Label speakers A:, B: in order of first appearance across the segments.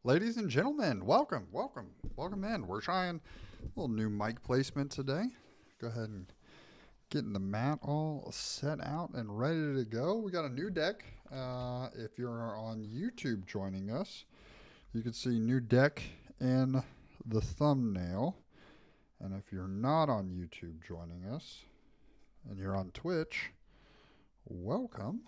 A: Ladies and gentlemen, welcome in. We're trying a little new mic placement today. Go ahead and getting the mat all set out and ready to go. We got a new deck. If you're on YouTube joining us, you can see new deck in the thumbnail. And if you're not on YouTube joining us and you're on Twitch, welcome.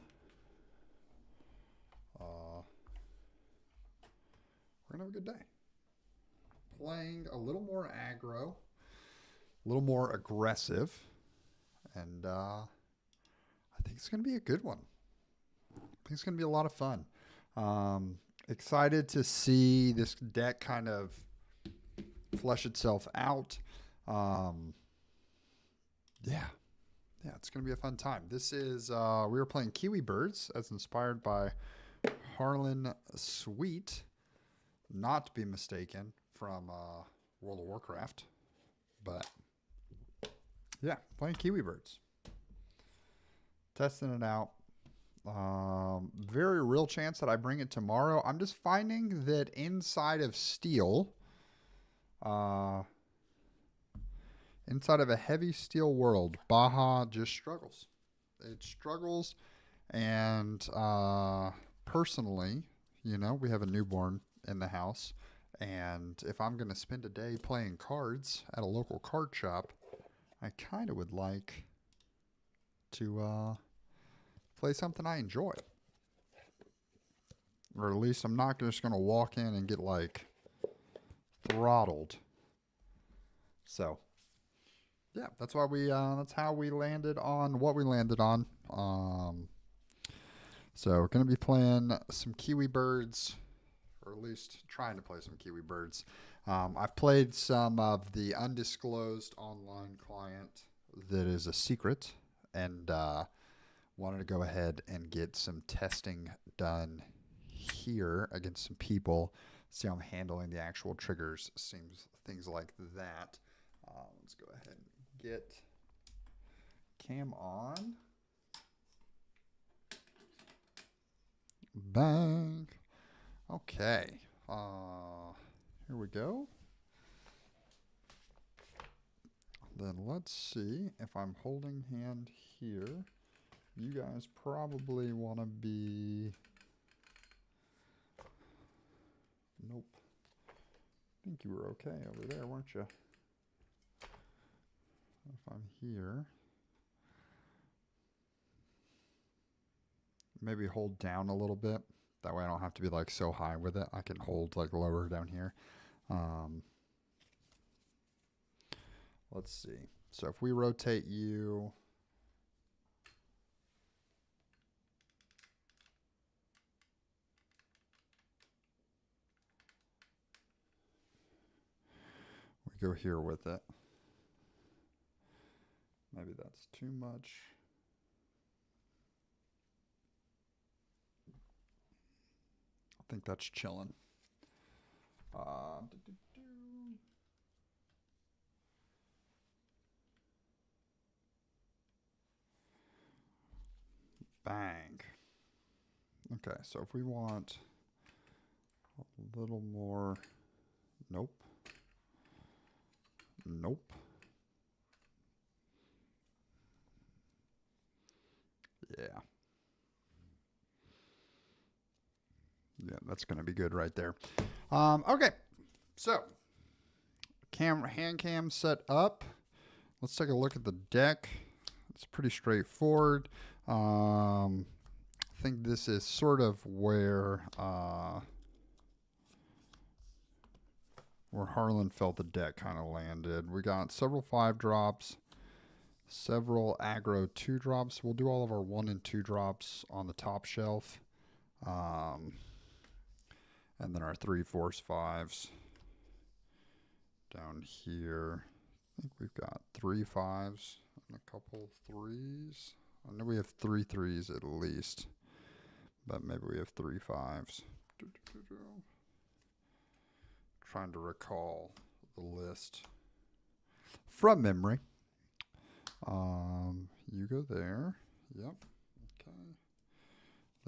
A: We're going to have a good day. Playing a little more aggro, a little more aggressive, and I think it's going to be a good one. I think it's going to be a lot of fun. Excited to see this deck kind of flesh itself out. Yeah, it's going to be a fun time. This is, we were playing Kiwi Birds as inspired by Harlan Sweet. Not to be mistaken from World of Warcraft, but yeah, playing Kiwi Birds, testing it out. Very real chance that I bring it tomorrow. I'm just finding that inside of Steel, inside of a heavy Steel world, Baja just struggles. It struggles, and personally, you know, we have a newborn in the house, and if I'm going to spend a day playing cards at a local card shop, I kind of would like to play something I enjoy, or at least I'm not just going to walk in and get like throttled. So yeah, that's why that's how we landed on what we landed on. So we're going to be playing some Kiwi Birds, or at least trying to play some Kiwi Birds. I've played some of the undisclosed online client that is a secret, and wanted to go ahead and get some testing done here against some people, see how I'm handling the actual triggers, things like that. Let's go ahead and get cam on. Bang. Okay, here we go. Then let's see if I'm holding hand here. You guys probably want to be... Nope. I think you were okay over there, weren't you? If I'm here, maybe hold down a little bit. That way I don't have to be like so high with it. I can hold like lower down here. Let's see. So if we rotate you, we go here with it. Maybe that's too much. I think that's chilling. Bang. Okay, so if we want a little more, nope. Yeah. Yeah, that's going to be good right there. Okay, so hand cam set up. Let's take a look at the deck. It's pretty straightforward. I think this is sort of where Harlan felt the deck kind of landed. We got several 5-drops, several aggro 2-drops. We'll do all of our 1 and 2 drops on the top shelf. And then our 3 force 5s down here. I think we've got 3 5s and a couple 3s. I know we have 3 3s at least, but maybe we have 3 5s. Trying to recall the list from memory. You go there. Yep. Okay.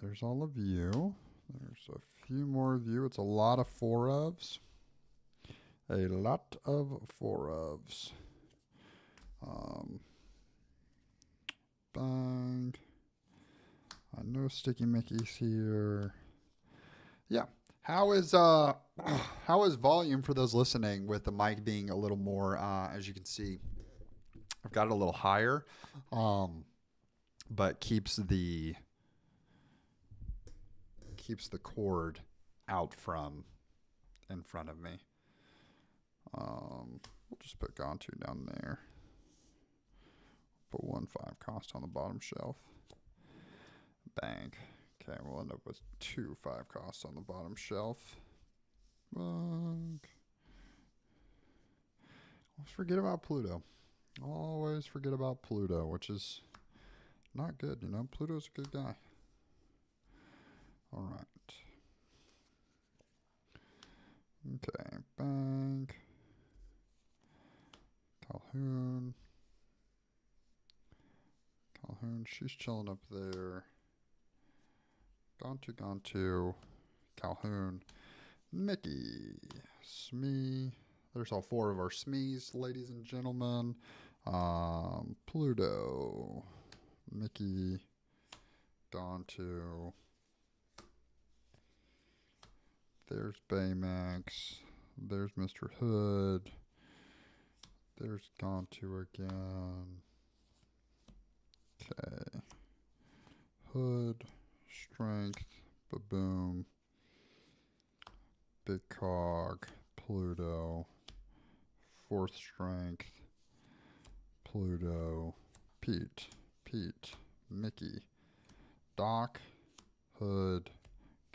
A: There's all of you. There's a few more of you. It's a lot of 4-ofs. A lot of 4-ofs. Bang. I know Sticky Mickey's here. Yeah. How is volume for those listening with the mic being a little more, as you can see, I've got it a little higher, but keeps the cord out from in front of me. We'll just put Gontu down there. Put 1/5 cost on the bottom shelf. Bang. Okay, we'll end up with 2 5 costs on the bottom shelf. Bang. Always forget about Pluto. Always forget about Pluto, which is not good, you know. Pluto's a good guy. All right. Okay, bang. Calhoun, she's chilling up there. Gontu, Calhoun, Mickey, Smee. There's all 4 of our Smees, ladies and gentlemen. Pluto, Mickey, Gontu. There's Baymax. There's Mr. Hood. There's Gontu again. Okay. Hood, Strength, Baboom, Big Cog, Pluto, 4th Strength, Pluto, Pete, Mickey, Doc, Hood,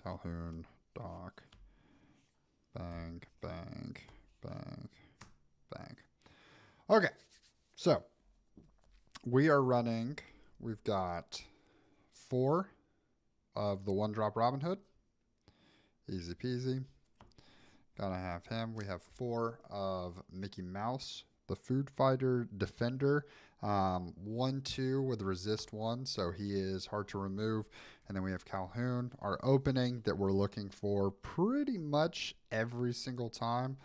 A: Calhoun, Doc. Bang, bang, bang, bang. Okay, so we are running. We've got 4 of the 1-drop Robin Hood. Easy peasy. Gotta have him. We have 4 of Mickey Mouse, the Food Fighter Defender. 1/2 with resist 1, so he is hard to remove. And then we have Calhoun. Our opening that we're looking for pretty much every single time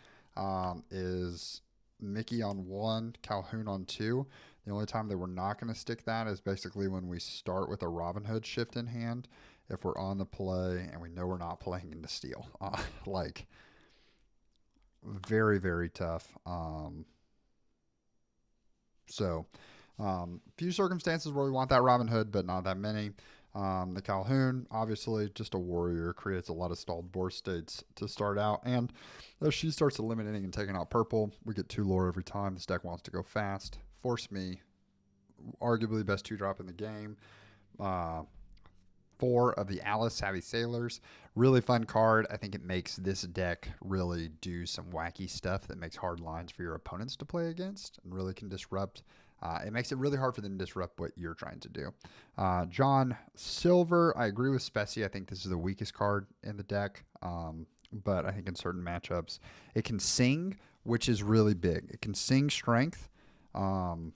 A: is Mickey on 1, Calhoun on 2. The only time that we're not going to stick that is basically when we start with a Robin Hood shift in hand. If we're on the play and we know we're not playing into steel. Like, very, very tough. Few circumstances where we want that Robin Hood, but not that many. The Calhoun, obviously, just a warrior, creates a lot of stalled board states to start out. And as she starts eliminating and taking out purple, we get 2 lore every time. This deck wants to go fast. Force me, arguably the best 2-drop in the game. 4 of the Alice Savvy Sailors. Really fun card. I think it makes this deck really do some wacky stuff that makes hard lines for your opponents to play against and really can disrupt. It makes it really hard for them to disrupt what you're trying to do. John Silver, I agree with Specie. I think this is the weakest card in the deck, but I think in certain matchups it can sing, which is really big. It can sing strength, and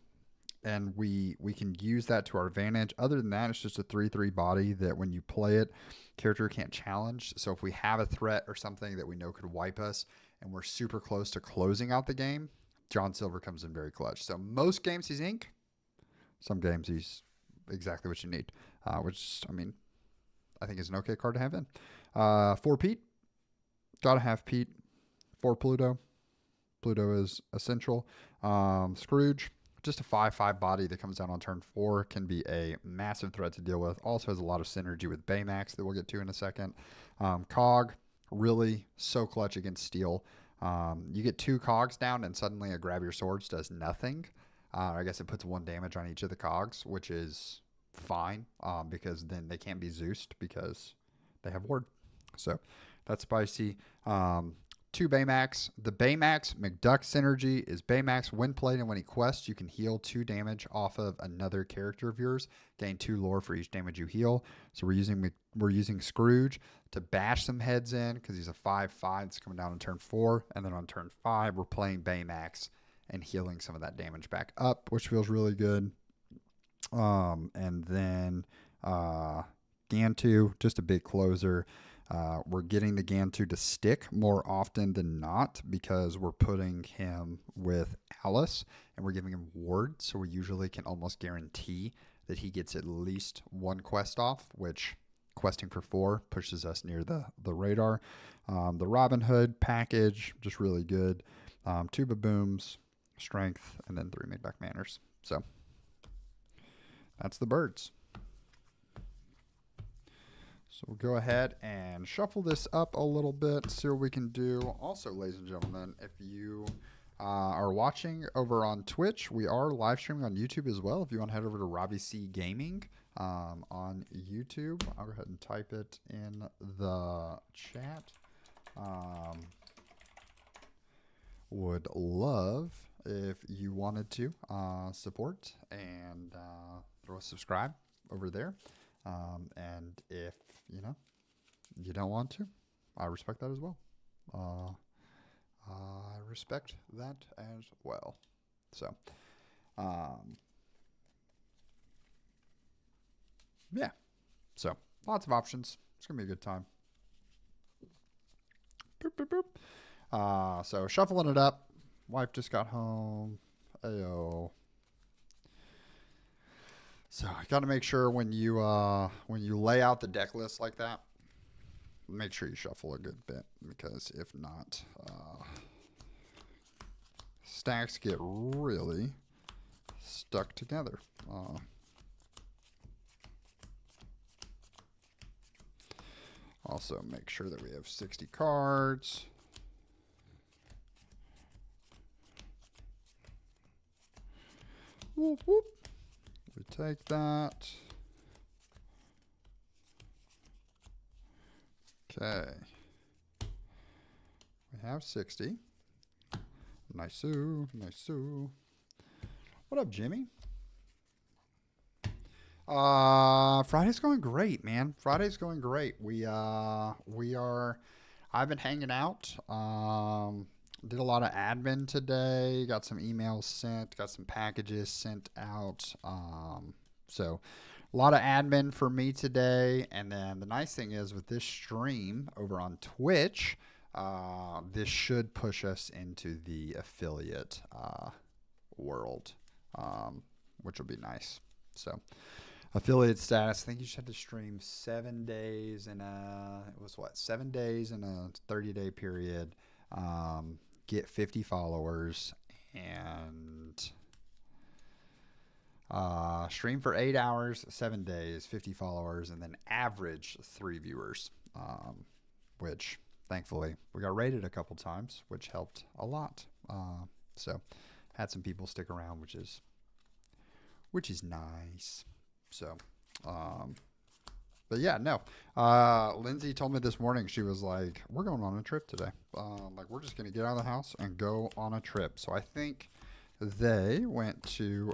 A: we can use that to our advantage. Other than that, it's just a 3/3 body that when you play it, character can't challenge. So if we have a threat or something that we know could wipe us and we're super close to closing out the game, John Silver comes in very clutch. So most games he's ink. Some games he's exactly what you need, which, I mean, I think is an okay card to have in. 4 Pete. Got to have Pete. 4 Pluto. Pluto is essential. Scrooge. Just a 5/5 body that comes down on turn 4. Can be a massive threat to deal with. Also has a lot of synergy with Baymax that we'll get to in a second. Cog. Really so clutch against steel. You get 2 cogs down and suddenly a grab your swords does nothing. I guess it puts 1 damage on each of the cogs, which is fine because then they can't be Zeused because they have ward. So that's spicy. 2 Baymax. The Baymax McDuck synergy is Baymax when played and when he quests, you can heal 2 damage off of another character of yours. Gain 2 lore for each damage you heal. So we're using Scrooge to bash some heads in because he's a 5/5 that's coming down on turn 4. And then on turn 5, we're playing Baymax and healing some of that damage back up, which feels really good. And then Gantu, just a big closer. We're getting the Gantu to stick more often than not because we're putting him with Alice and we're giving him ward, so we usually can almost guarantee that he gets at least one quest off, which questing for 4 pushes us near the radar. The Robin Hood package, just really good. 2 Babooms, strength, and then 3 made back manners. So that's the birds. So we'll go ahead and shuffle this up a little bit, see what we can do. Also, ladies and gentlemen, if you are watching over on Twitch, we are live streaming on YouTube as well. If you want to head over to Robbie C Gaming on YouTube, I'll go ahead and type it in the chat. Would love if you wanted to support and throw a subscribe over there. And if you don't want to, I respect that as well. I respect that as well. So, yeah. So, lots of options. It's going to be a good time. Boop, boop, boop. So, shuffling it up. Wife just got home. Ayo. So, I got to make sure when you lay out the deck list like that, make sure you shuffle a good bit, because if not, stacks get really stuck together. Also, make sure that we have 60 cards. Whoop, whoop. We take that. Okay. We have 60. Nice-oo, nice-oo. What up, Jimmy? Friday's going great, man. Friday's going great. I've been hanging out. Did a lot of admin today. Got some emails sent. Got some packages sent out. So a lot of admin for me today. And then the nice thing is with this stream over on Twitch, this should push us into the affiliate world, which will be nice. So affiliate status, I think you just had to stream 7 days in a, it was what, 7 days in a 30-day period, get 50 followers, and stream for 8 hours, 7 days, 50 followers, and then average 3 viewers, which thankfully we got rated a couple times, which helped a lot. So had some people stick around, which is nice. So, but yeah, no. Lindsay told me this morning, she was like, we're going on a trip today. Like, we're just going to get out of the house and go on a trip. So I think they went to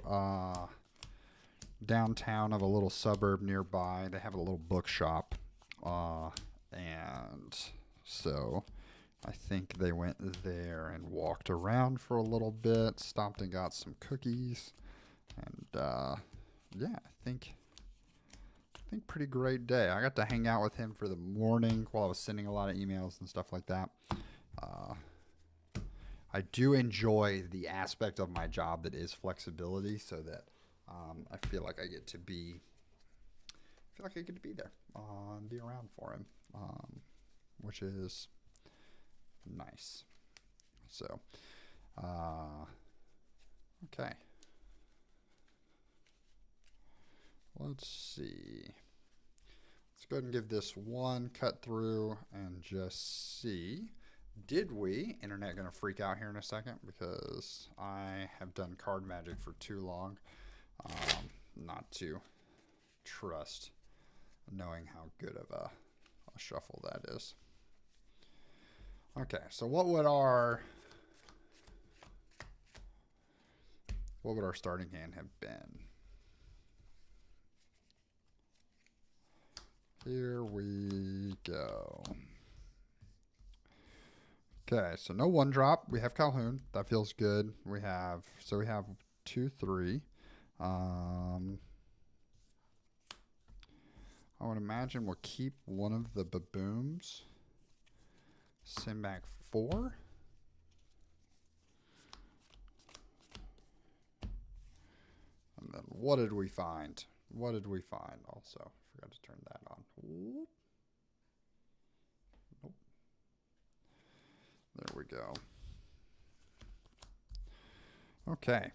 A: downtown of a little suburb nearby. They have a little bookshop. And so I think they went there and walked around for a little bit, stopped and got some cookies. And, yeah, I think pretty great day. I got to hang out with him for the morning while I was sending a lot of emails and stuff like that. I do enjoy the aspect of my job that is flexibility, so that I feel like I get to be there and be around for him, which is nice. So, okay. Let's see. Let's go ahead and give this one cut through and just see. Did we? Internet going to freak out here in a second because I have done card magic for too long. Not to trust knowing how good of a shuffle that is. Okay, so what would our starting hand have been? Here we go. Okay, so no one drop. We have Calhoun. That feels good. We have 2, 3. I I would imagine we'll keep one of the babooms. Send back 4. And then what did we find? What did we find? Also, forgot to turn that on. Whoop. Nope. There we go. Okay.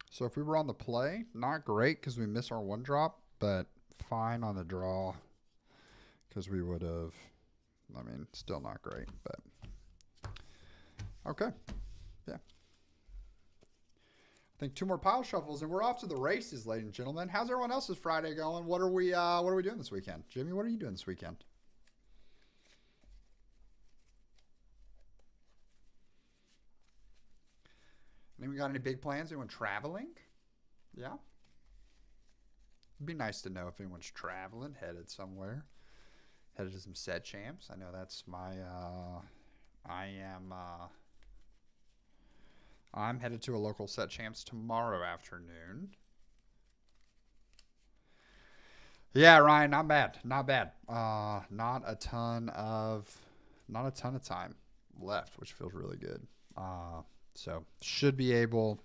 A: So if we were on the play, not great because we missed our 1-drop, but fine on the draw because we would have, I mean, still not great, but okay. Yeah. I think 2 more pile shuffles and we're off to the races, ladies and gentlemen. How's everyone else's Friday going? What are we doing this weekend? Jimmy, what are you doing this weekend? Anyone got any big plans? Anyone traveling? Yeah. It'd be nice to know if anyone's traveling, headed somewhere, headed to some set champs. I know that's my. I'm headed to a local set champs tomorrow afternoon. Yeah, Ryan, not bad, not bad. Not a ton of time left, which feels really good. So should be able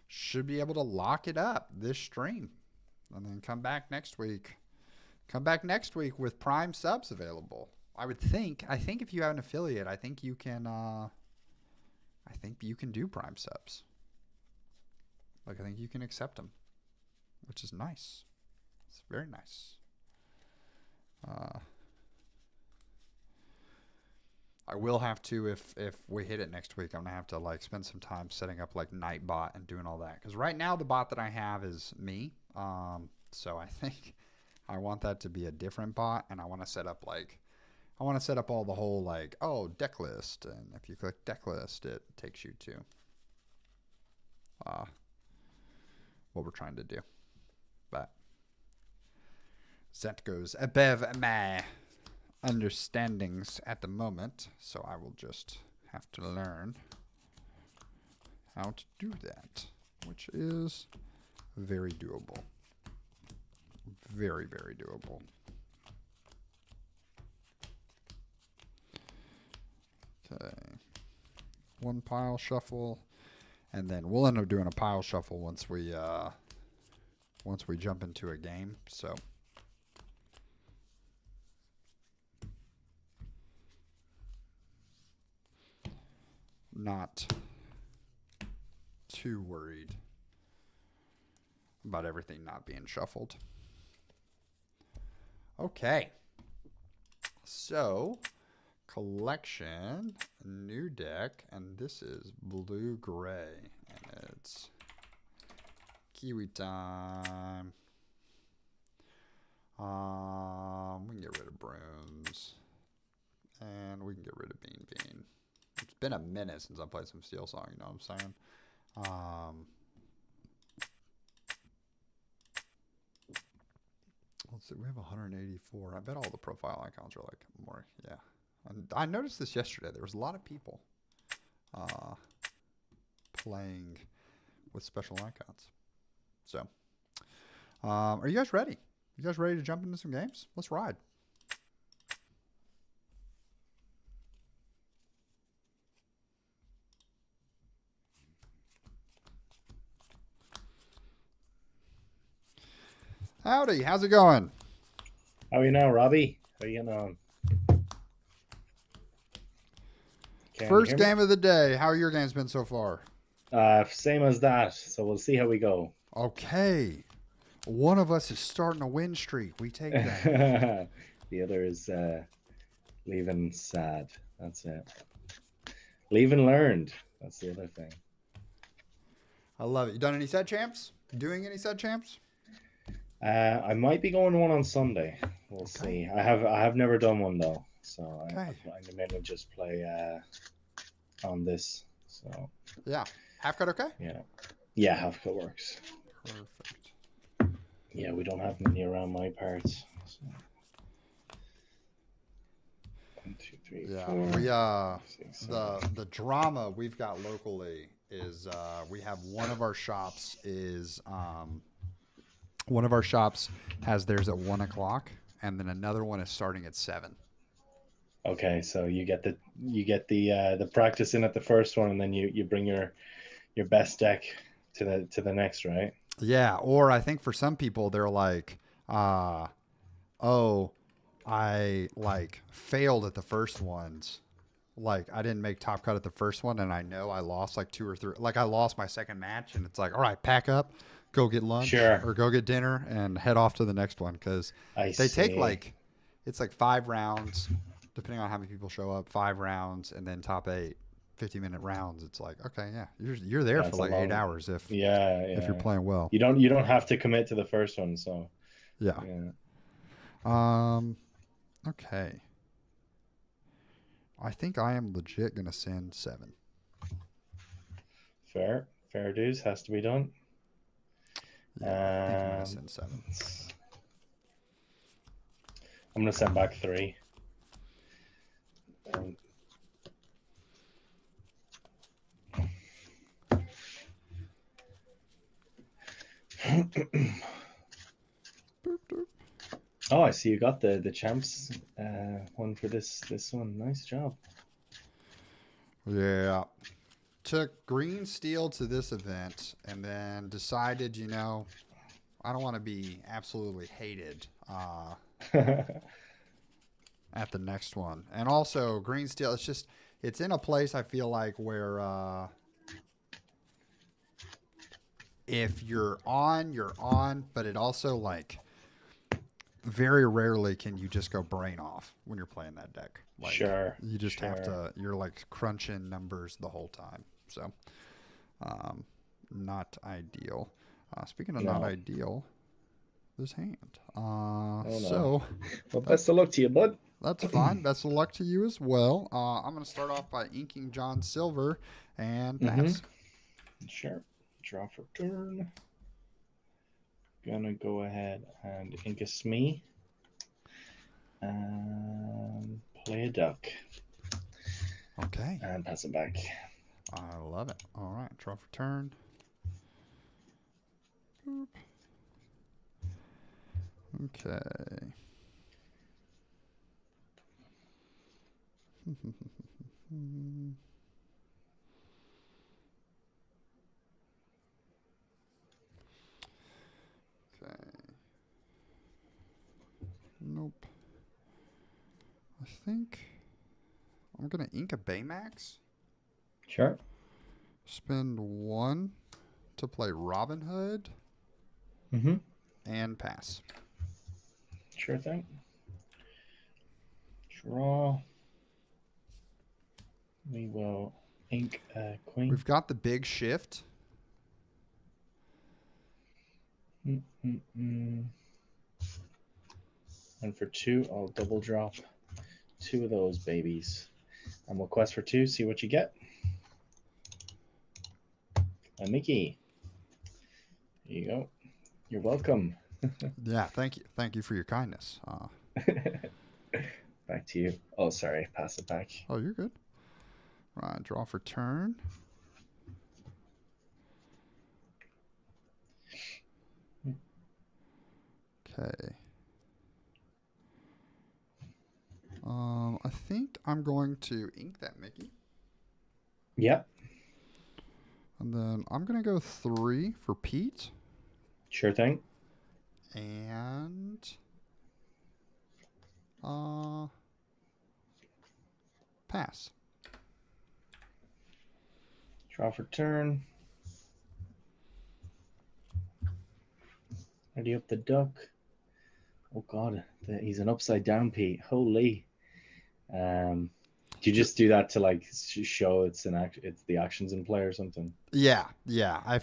A: to lock it up this stream, and then come back next week. Come back next week with Prime subs available. I think if you have an affiliate, I think you can do Prime subs. Like, I think you can accept them, which is nice. It's very nice. I will have to, if we hit it next week, I'm going to have to like spend some time setting up like Nightbot and doing all that. Because right now the bot that I have is me. So I think I want that to be a different bot. And I want to set up all the whole like, oh, deck list. And if you click deck list, it takes you to what we're trying to do. But that goes above my understandings at the moment, so I will just have to learn how to do that, which is very doable. Very, very doable. Okay. 1 pile shuffle, and then we'll end up doing a pile shuffle once we jump into a game, so not too worried about everything not being shuffled. Okay. So, collection, new deck, and this is blue-gray, and it's Kiwi time. We can get rid of Brooms, and we can get rid of Bean Bean. It's been a minute since I played some Steel Song, you know what I'm saying? Let's see, we have 184. I bet all the profile icons are like more, yeah. And I noticed this yesterday. There was a lot of people playing with special icons. So, are you guys ready? You guys ready to jump into some games? Let's ride. Howdy, how's it going?
B: How are you now, Robbie? How are you getting on?
A: First game of the day. How are your games been so far?
B: Same as that, so we'll see how we go.
A: Okay. One of us is starting a win streak. We take that.
B: The other is leaving sad. That's it. Leaving learned. That's the other thing.
A: I love it. You done any set champs? Doing any set champs?
B: I might be going to one on Sunday. We'll see. I have never done one though, so I'm going to just play on this. So
A: yeah, half cut okay?
B: Yeah, half cut works.
A: Perfect.
B: Yeah, we don't have many around my parts. So. 1, 2, 3, 4.
A: We the drama we've got locally is we have one of our shops is One of our shops has theirs at 1 o'clock, and then another one is starting at 7.
B: Okay, so you get the practice in at the first one, and then you bring your best deck to the next, right?
A: Yeah, or I think for some people they're like, oh, I like failed at the first ones. Like I didn't make top cut at the first one, and I know I lost like 2 or 3. Like I lost my second match, and it's like, all right, pack up, go get lunch
B: Sure.
A: or go get dinner, and head off to the next one because
B: I
A: they take
B: see.
A: like it's like 5 rounds, depending on how many people show up. 5 rounds, and then top 8, 50-minute rounds. It's like, okay, yeah, you're there
B: Yeah,
A: for
B: it's a
A: like 8
B: long.
A: hours
B: Yeah,
A: if you're
B: yeah.
A: playing well.
B: You don't have to commit to the first one, so
A: Yeah.
B: yeah.
A: Okay. I think I am legit gonna send 7.
B: Fair dues has to be done.
A: Yeah, I think I'm gonna send 7.
B: I'm gonna send back 3. Um,
A: Boop, boop.
B: Oh, I see you got the champs one for this one. Nice job.
A: Yeah. Took green steel to this event and then decided, I don't want to be absolutely hated at the next one. And also, green steel, it's in a place I feel like where if you're on, but it also like very rarely can you just go brain off when you're playing that deck. Like
B: Sure.
A: you just have
B: Sure.
A: to. You're like crunching numbers the whole time. So, not ideal. Speaking of not
B: No.
A: ideal, this hand.
B: Oh no.
A: So
B: Well, best of luck to you, bud.
A: that's fine. Best of luck to you as well. I'm gonna start off by inking John Silver and pass.
B: Sure. Draw for turn. Gonna go ahead and ink a Smee. Play a duck.
A: Okay.
B: And pass it back.
A: I love it. All right. Draw for turn. Boop. Okay. Okay. Nope. I think I'm going to ink a Baymax.
B: Sure.
A: Spend 1 to play Robin Hood. And pass.
B: Sure thing. Draw. We will ink a queen.
A: We've got the big shift.
B: And for 2, I'll double drop 2 of those babies. And we'll quest for 2, see what you get. A Mickey. There you go. You're welcome.
A: Yeah, thank you. Thank you for your kindness.
B: Back to you. Oh, sorry. Pass it back.
A: Oh, you're good. Right, draw for turn. Okay. I think I'm going to ink that Mickey.
B: Yep.
A: And then I'm going to go 3 for Pete.
B: Sure thing.
A: And pass.
B: Draw for turn. Ready up the duck. Oh god, he's an upside down Pete. Holy. Do you just do that to like show it's the actions in play or something?
A: Yeah. I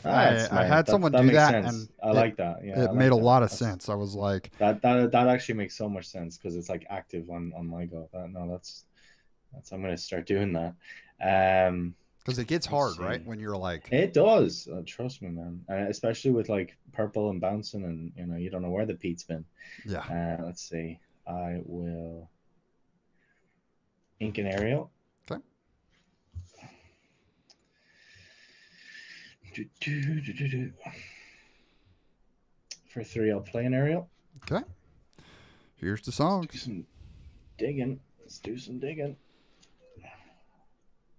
A: had someone
B: that
A: do
B: makes
A: that,
B: sense.
A: and
B: I like that. Yeah,
A: it
B: I
A: made
B: like
A: a
B: that.
A: lot of sense. I was like,
B: that actually makes so much sense because it's like active on my go. That's I'm gonna start doing that.
A: because it gets hard, right? When you're like,
B: it does. Trust me, man. Especially with like purple and bouncing, and you don't know where the Pete's been.
A: Yeah.
B: Let's see. I will ink an aerial.
A: Okay.
B: For 3, I'll play an aerial.
A: Okay. Here's the songs.
B: Let's do some digging. Let's do some digging.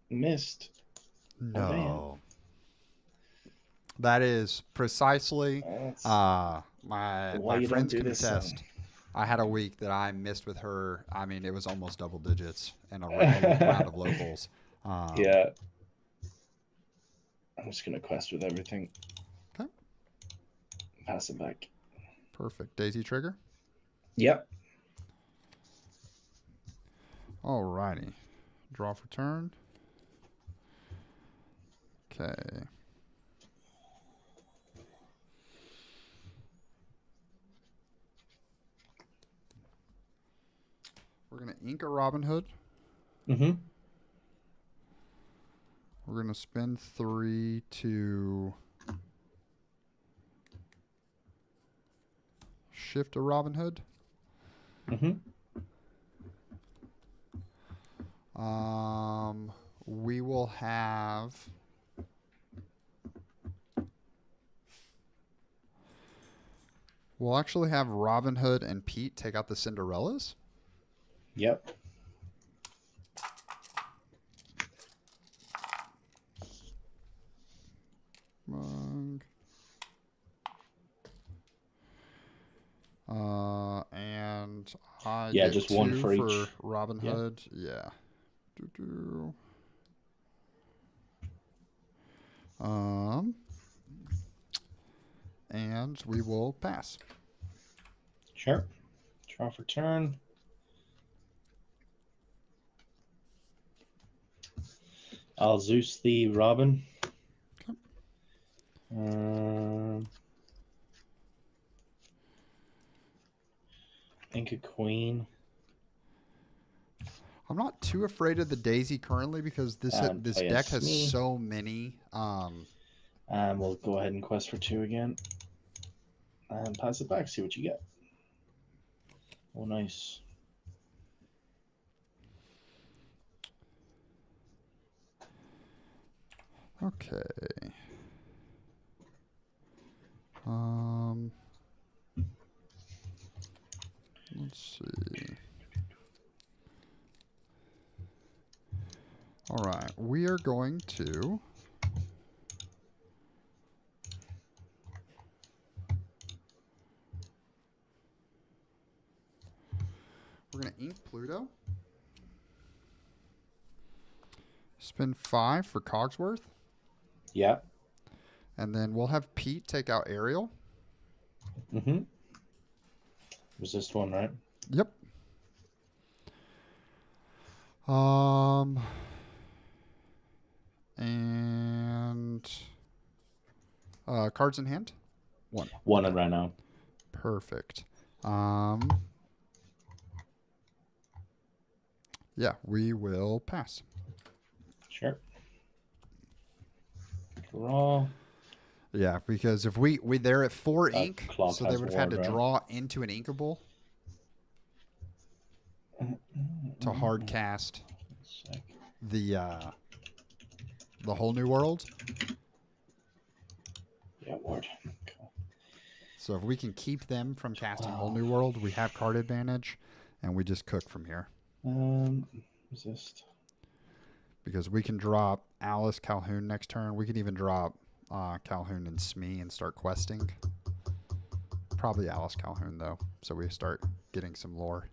B: Missed.
A: No. That is precisely my friends can attest. I had a week that I missed with her. I mean, it was almost double digits in a round of locals.
B: Yeah. I'm just going to quest with everything.
A: Okay.
B: Pass it back.
A: Perfect. Daisy trigger?
B: Yep.
A: Alrighty. Draw for turn. Okay. We're going to ink a Robin Hood.
B: Mm-hmm.
A: We're going to spend 3 to shift a Robin Hood.
B: Mm-hmm.
A: We will have... We'll actually have Robin Hood and Pete take out the Cinderellas.
B: Yep.
A: And I
B: get
A: just
B: 1
A: 2
B: for each.
A: Robin Hood. Yeah. And we will pass.
B: Sure. Draw for turn. I'll Zeus the Robin. Okay. Think a queen.
A: I'm not too afraid of the Daisy currently because this deck has so many.
B: We'll go ahead and quest for 2 again. And pass it back. See what you get. Oh, nice.
A: Okay. Let's see. All right, we are going to ink Pluto. Spend 5 for Cogsworth.
B: Yeah.
A: And then we'll have Pete take out Ariel.
B: Mm-hmm. Resist 1, right?
A: Yep. And cards in hand? 1.
B: 1 right now.
A: Perfect. Yeah, we will pass.
B: Sure. Draw.
A: Yeah, because if they're at 4 ink, so they would have had to draw into an inkable to hard cast the whole new world.
B: Yeah, ward. Cool.
A: So if we can keep them from casting whole new world, we have card advantage, and we just cook from here.
B: Resist.
A: Because we can drop Alice Calhoun next turn. We can even drop Calhoun and Smee and start questing. Probably Alice Calhoun, though, so we start getting some lore.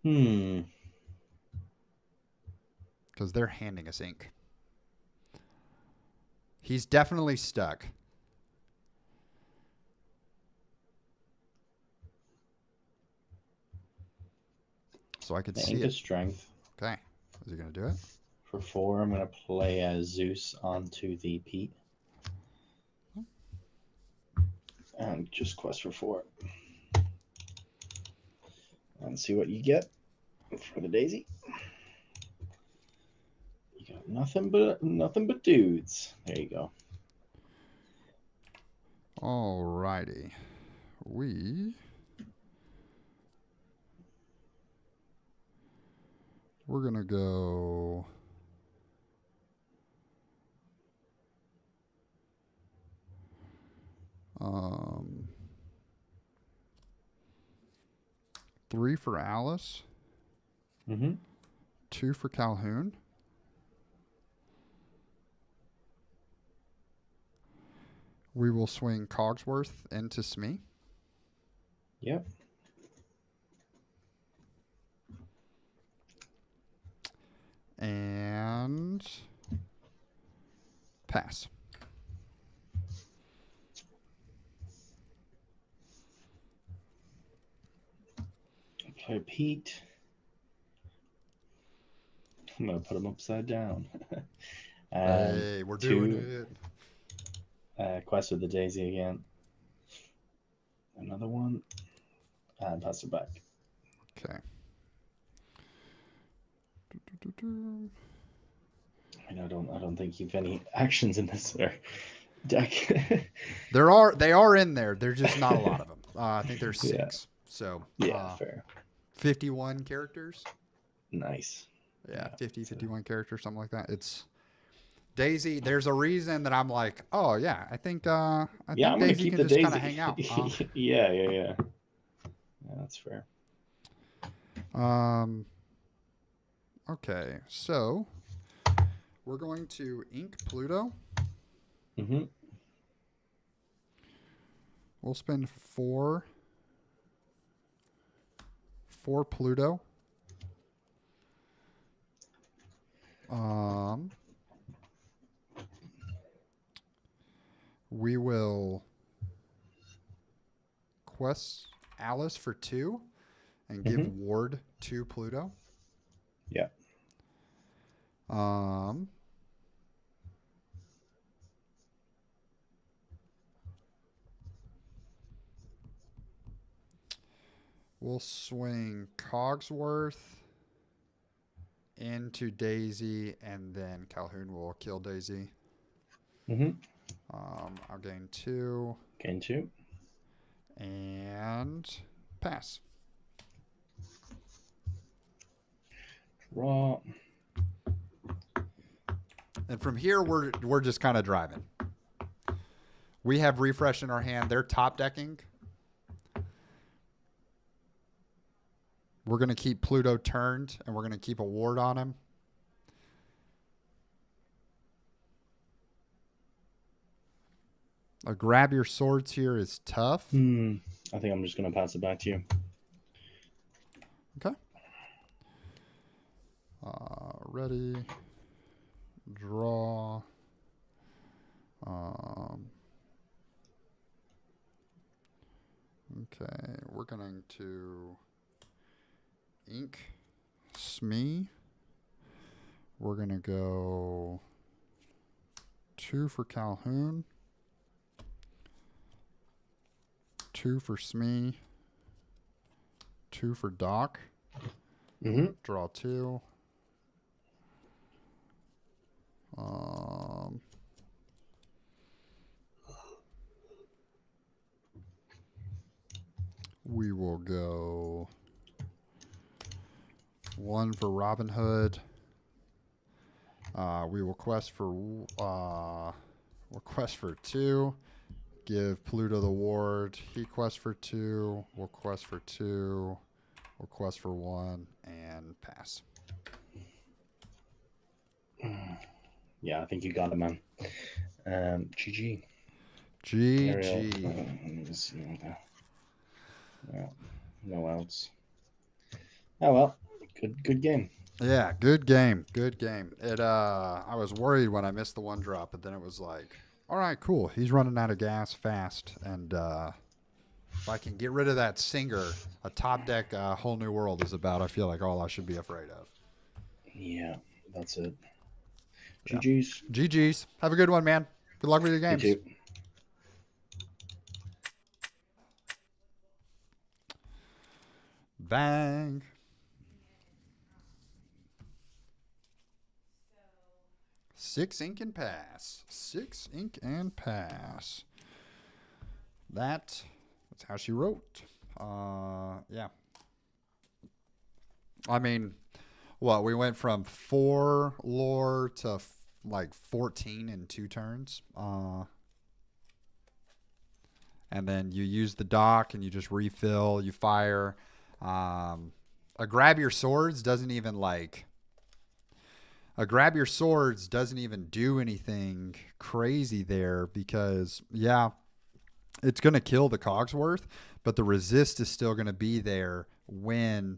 A: Because they're handing us ink. He's definitely stuck. So I could see it.
B: Strength.
A: Okay. Is he going to do it?
B: For 4, I'm going to play Zeus onto the Pete. And just quest for 4. And see what you get for the Daisy. You got nothing but dudes. There you go.
A: Alrighty. We're going to go Um, 3 for Alice.
B: Mm-hmm.
A: 2 for Calhoun. We will swing Cogsworth into Smee.
B: Yep.
A: And pass.
B: Play Pete. I'm going to put him upside down.
A: Hey, we're doing
B: it. Quest with the Daisy again. Another one. And pass it back.
A: Okay.
B: I don't think you've any actions in this deck.
A: They are in there. There's just not a lot of them. I think there's 6.
B: Yeah.
A: So
B: Fair.
A: 51 characters.
B: Nice.
A: Yeah, 51 characters, something like that. It's Daisy. There's a reason that I'm like, oh yeah, I think
B: I'm gonna
A: Daisy
B: keep
A: can
B: the
A: just
B: Daisy.
A: kind of hang out.
B: Yeah, that's fair.
A: Okay, so we're going to ink Pluto.
B: Mm-hmm.
A: We'll spend 4 Pluto. We will quest Alice for 2 and give Ward to Pluto.
B: Yeah.
A: We'll swing Cogsworth into Daisy, and then Calhoun will kill Daisy.
B: Mm-hmm.
A: I'll gain 2.
B: Gain 2.
A: And pass.
B: Draw.
A: And from here, we're just kind of driving. We have refresh in our hand. They're top decking. We're going to keep Pluto turned, and we're going to keep a ward on him. A grab your swords here is tough.
B: I think I'm just going to pass it back to you.
A: Okay. Ready. Draw. Okay, we're going to ink Smee. We're going to go 2 for Calhoun. 2 for Smee. 2 for Doc. Draw 2. We will go 1 for Robin Hood. We will quest for 2. Give Pluto the ward. He quests for 2. We'll quest for 2. We'll quest for 1 and pass.
B: Yeah, I think you got it, man. GG.
A: GG.
B: Yeah, no outs. Oh well, good game.
A: Yeah, good game. Good game. I was worried when I missed the 1 drop, but then it was like, all right, cool. He's running out of gas fast, and if I can get rid of that Singer, a top deck Whole New World is about, I feel like, all I should be afraid of.
B: Yeah, that's it.
A: Yeah.
B: GG's.
A: GG's. Have a good one, man. Good luck with your games.
B: You too.
A: Bang. Six ink and pass. 6 ink and pass. That's how she wrote. Yeah. I mean, what, we went from 4 lore to like 14 in 2 turns. and then you use the dock and you just refill, you fire. A grab your swords doesn't even do anything crazy there because, yeah, it's going to kill the Cogsworth, but the resist is still going to be there when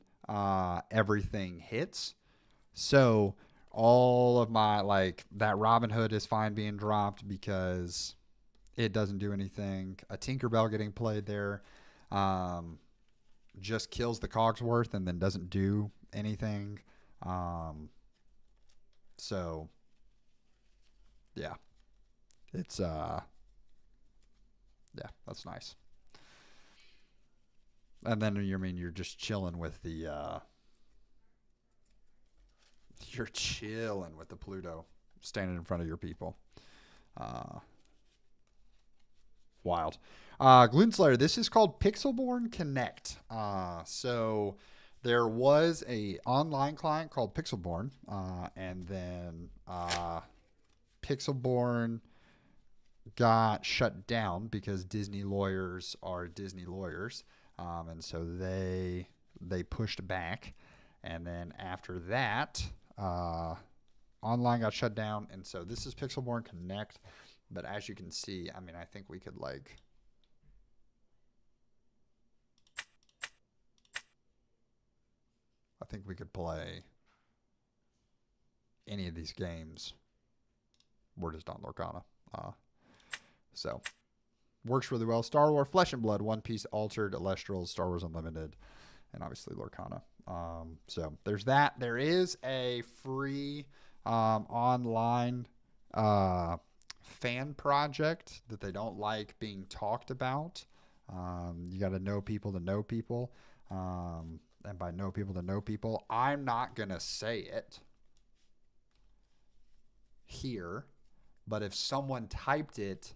A: everything hits. So all of my, that Robin Hood is fine being dropped because it doesn't do anything. A Tinkerbell getting played there just kills the Cogsworth and then doesn't do anything. So, yeah. It's, yeah, that's nice. And then, you're just chilling with the, you're chilling with the Pluto standing in front of your people. Wild. Gloonslayer, this is called Pixelborn Connect. So there was a online client called Pixelborn, and then Pixelborn got shut down because Disney lawyers are Disney lawyers, and so they pushed back, and then after that, online got shut down, and so this is Pixelborn Connect. But as you can see, I think we could I think we could play any of these games. We're just on Lorcana. So, works really well. Star Wars, Flesh and Blood, One Piece, Altered, Elestrals, Star Wars Unlimited, and obviously Lorcana. So, there's that. There is a free online fan project that they don't like being talked about. You got to know people to know people. And by know people to know people, I'm not going to say it here, but if someone typed it,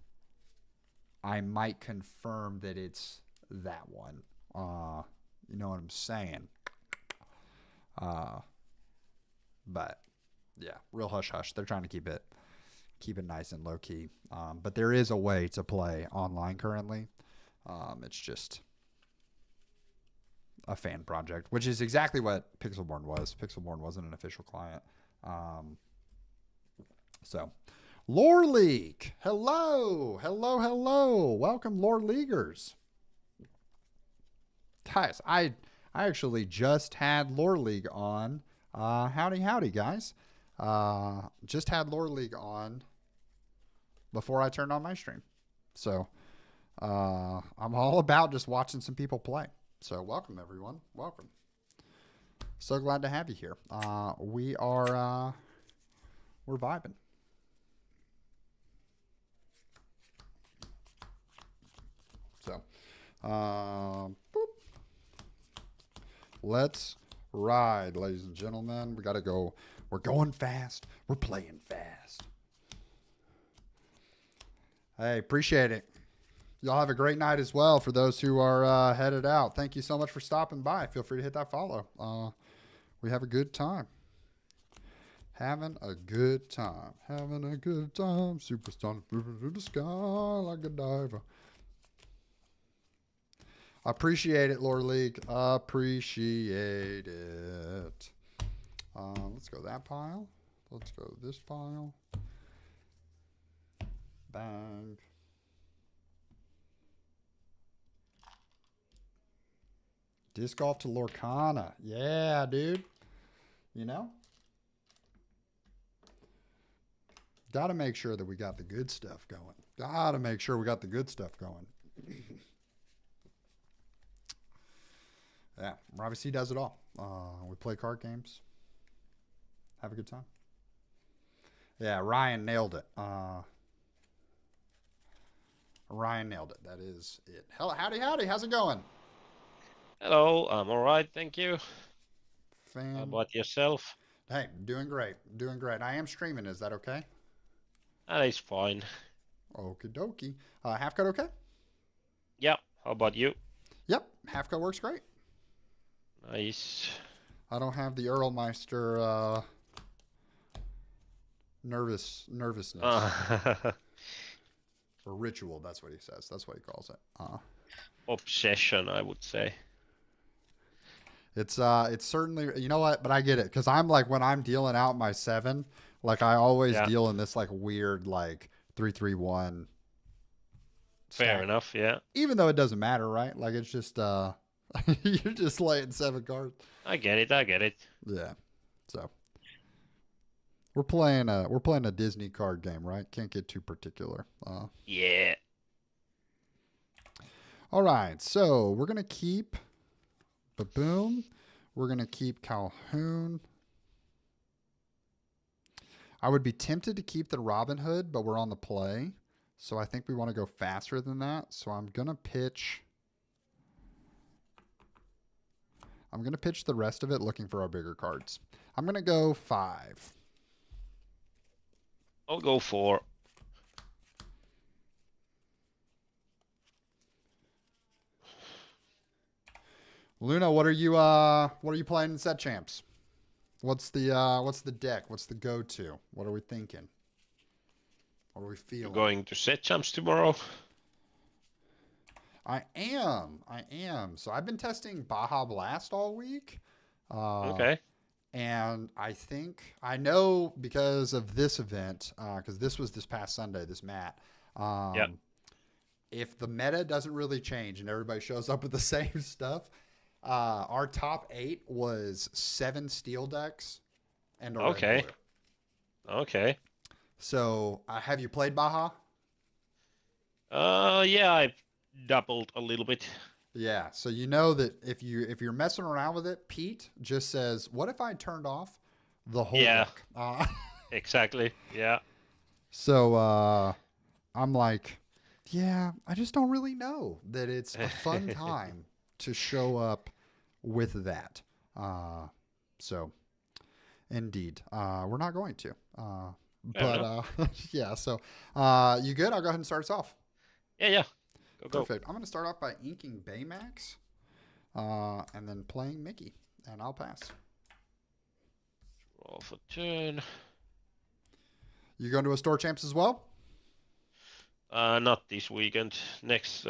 A: I might confirm that it's that one. You know what I'm saying? But yeah, real hush hush. They're trying to keep it nice and low key. But there is a way to play online currently. It's just a fan project, which is exactly what Pixelborn was. Pixelborn wasn't an official client. So, Lore League. Hello. Welcome, Lore Leaguers. Guys, I actually just had Lore League on. Howdy, guys. Just had Lore League on before I turned on my stream. So, I'm all about just watching some people play. So, welcome, everyone. Welcome. So glad to have you here. We're vibing. So, let's ride, ladies and gentlemen. We got to go. We're going fast. We're playing fast. Hey, appreciate it. Y'all have a great night as well for those who are headed out. Thank you so much for stopping by. Feel free to hit that follow. We have a good time. Having a good time. Superstar through the sky like a diver. Appreciate it, Lore League. Appreciate it. Let's go that pile. Let's go this pile. Bang. Disc golf to Lorcana. Yeah, dude. You know? Got to make sure that we got the good stuff going. Yeah, Robbie C does it all. We play card games. Have a good time. Yeah, Ryan nailed it. That is it. Howdy. How's it going?
C: Hello, I'm all right, thank you. How about yourself?
A: Hey, doing great. I am streaming. Is that okay?
C: That is fine.
A: Okie dokie. Half cut okay?
C: Yeah, how about you?
A: Yep, half cut works great.
C: Nice.
A: I don't have the Earlmeister nervousness. Or ritual, that's what he says. That's what he calls it.
C: Obsession, I would say.
A: It's certainly, you know what, but I get it. Because I'm like, when I'm dealing out my 7, like I always deal in this like weird like 3-3-1.
C: Fair enough, yeah.
A: Even though it doesn't matter, right? Like it's just you're just laying 7 cards.
C: I get it.
A: Yeah. So we're playing a Disney card game, right? Can't get too particular.
C: Yeah.
A: All right. So we're gonna keep Baboom. We're gonna keep Calhoun. I would be tempted to keep the Robin Hood, but we're on the play. So I think we want to go faster than that. So I'm going to pitch the rest of it looking for our bigger cards. I'm going to go 5.
C: I'll go 4.
A: Luna, what are you playing in set champs? What's the deck? What's the go-to? What are we thinking? What are we feeling?
C: You're going to set champs tomorrow?
A: I am. So I've been testing Baja Blast all week.
C: Okay.
A: And I know because of this event, because this was this past Sunday, this mat. If the meta doesn't really change and everybody shows up with the same stuff, our top 8 was 7 steel decks and a red blue.
C: Okay.
A: So, have you played Baja?
C: Yeah, I've doubled a little bit.
A: Yeah, so you know that if you're messing around with it, Pete just says, "What if I turned off the whole deck?"
C: Exactly. Yeah.
A: So I'm like, yeah, I just don't really know that it's a fun time to show up with that. So, indeed, we're not going to. But yeah, so you good? I'll go ahead and start us off.
C: Yeah. Go.
A: Perfect. I'm going to start off by inking Baymax and then playing Mickey, and I'll pass.
C: Roll for turn.
A: You going to a store champs as well?
C: Not this weekend. Next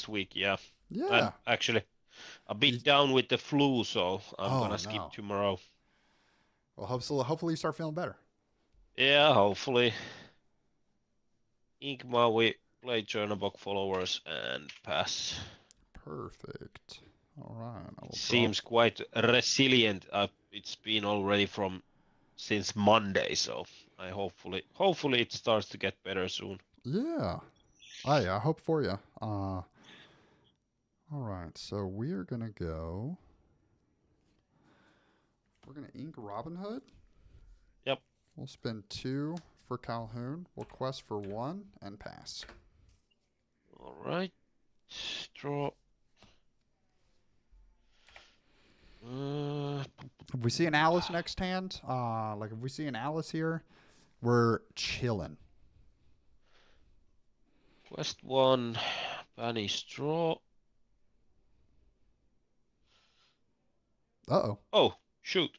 C: week, yeah.
A: Yeah.
C: I'm actually a bit down with the flu, so I'm gonna skip tomorrow.
A: Well, hopefully you start feeling better.
C: Yeah, hopefully. Inkma, we play Chernobog followers and pass.
A: Perfect. All right.
C: Seems quite resilient. It's been already since Monday, so I hopefully it starts to get better soon.
A: Yeah. I hope for you. All right. So we're gonna go. We're gonna ink Robin Hood.
C: Yep.
A: We'll spend 2 for Calhoun. We'll quest for 1 and pass.
C: All right. Draw.
A: If we see an Alice next hand, like if we see an Alice here, we're chilling.
C: Quest 1, banish draw.
A: Uh-oh.
C: Oh, shoot.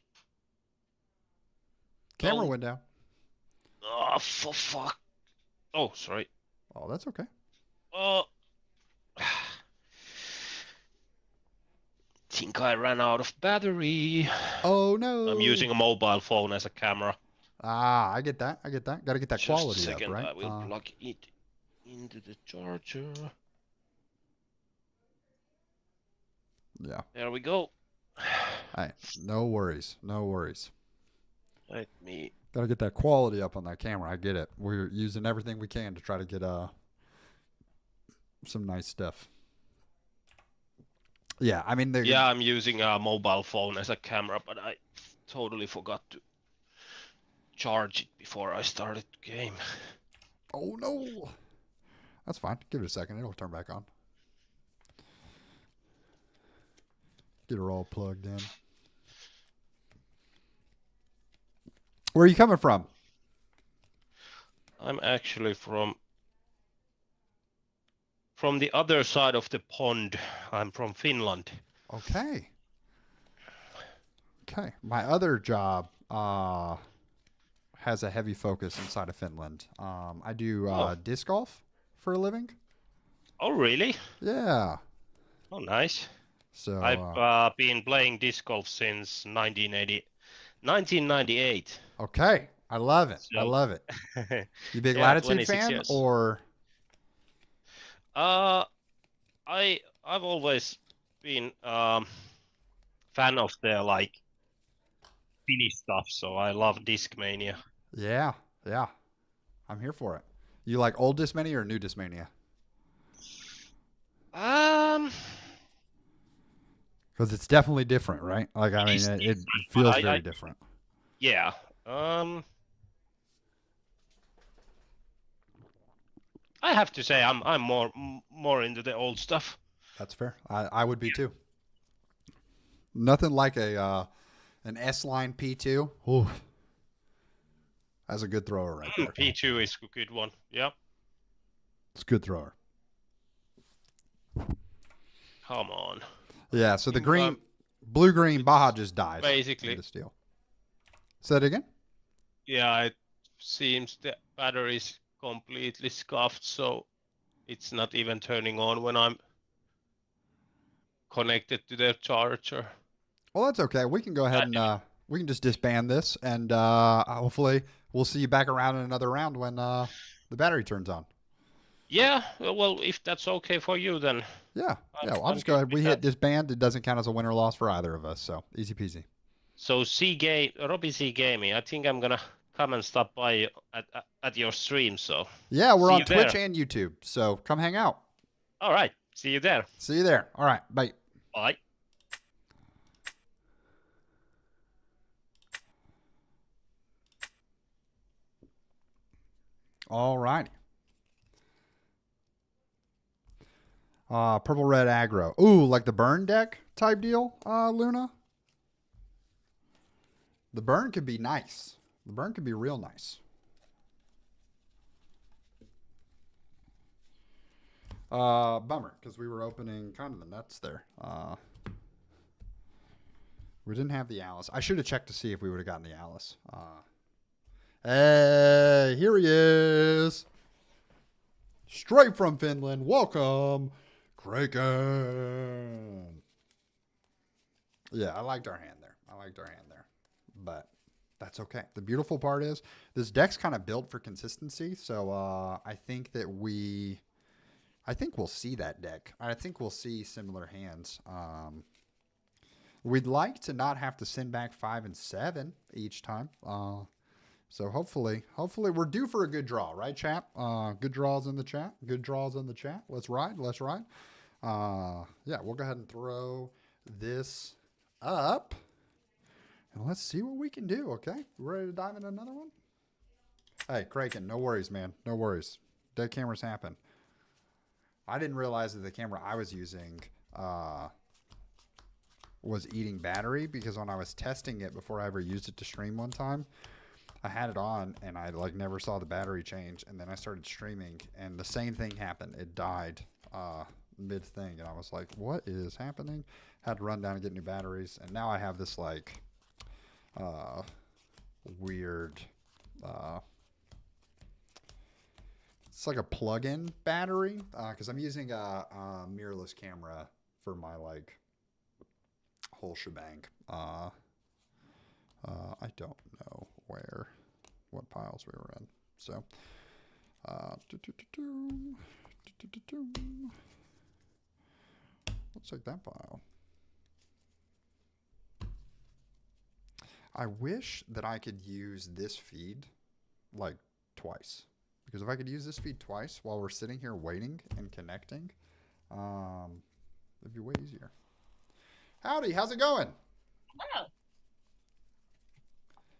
A: Camera went down.
C: Oh, for fuck. Oh, sorry.
A: Oh, that's okay.
C: Think I ran out of battery.
A: Oh, no.
C: I'm using a mobile phone as a camera.
A: I get that. Got to get that
C: Just
A: quality
C: a second,
A: up, right?
C: I will plug it into the charger.
A: Yeah.
C: There we go.
A: All right. No worries.
C: Let me.
A: Got to get that quality up on that camera. I get it. We're using everything we can to try to get some nice stuff. Yeah, I mean,
C: I'm using a mobile phone as a camera, but I totally forgot to charge it before I started the game.
A: Oh no, that's fine. Give it a second; it'll turn back on. Get her all plugged in. Where are you coming from?
C: I'm actually from the other side of the pond. I'm from Finland.
A: Okay. My other job has a heavy focus inside of Finland. I do disc golf for a living.
C: Oh, really?
A: Yeah.
C: Oh, nice.
A: So
C: I've been playing disc golf since 1998.
A: okay, I love it.
C: So,
A: I love it. You big
C: yeah,
A: Latitude
C: 26
A: fan
C: years.
A: or?
C: I've always been fan of their like Finnish stuff, so I love Discmania.
A: Yeah, yeah. I'm here for it. You like old Discmania or new Discmania? Because it's definitely different, right? Like, I mean, it feels very different.
C: Yeah. I have to say I'm more into the old stuff.
A: That's fair. I would be too. Nothing like an S-line P2. Ooh. That's a good thrower right there.
C: P2 is a good one. Yeah.
A: It's a good thrower.
C: Come on.
A: Yeah, so the green, blue-green Baja just dies.
C: Basically.
A: The steel. Say that again?
C: Yeah, it seems the battery's completely scuffed, so it's not even turning on when I'm connected to the charger.
A: Well, that's okay. We can go ahead and we can just disband this, and hopefully we'll see you back around in another round when the battery turns on.
C: Yeah, well, if that's okay for you, then.
A: Yeah, well, I'll just go ahead. We hit disband. It doesn't count as a win or loss for either of us, so easy peasy.
C: So Robbie C Gaming, I think I'm gonna come and stop by at your stream. So
A: yeah, we're on Twitch and YouTube, so come hang out.
C: All right, see you there.
A: See you there. All right, bye.
C: Bye.
A: All righty. Purple red aggro. Ooh, like the burn deck type deal, Luna. The burn could be nice. The burn could be real nice. Bummer, because we were opening kind of the nuts there. We didn't have the Alice. I should have checked to see if we would have gotten the Alice. Hey, here he is. Straight from Finland. Welcome, Kraken. Yeah, I liked our hand there. But that's okay. The beautiful part is this deck's kind of built for consistency. So I think we'll see that deck. I think we'll see similar hands. We'd like to not have to send back 5 and 7 each time. So hopefully we're due for a good draw, right, chat? Good draws in the chat. Let's ride. Yeah, we'll go ahead and throw this up. And let's see what we can do, okay? Ready to dive into another one? Hey, Kraken, no worries, man. No worries. Dead cameras happen. I didn't realize that the camera I was using was eating battery, because when I was testing it before I ever used it to stream one time, I had it on and I like never saw the battery change, and then I started streaming and the same thing happened. It died mid thing, and I was like, what is happening? Had to run down and get new batteries, and now I have this like weird it's like a plug-in battery, because I'm using a mirrorless camera for my like whole shebang. I don't know what piles we were in, so let's take that pile. I wish that I could use this feed like twice, because if I could use this feed twice while we're sitting here waiting and connecting, it'd be way easier. Howdy, how's it going?
D: Hello.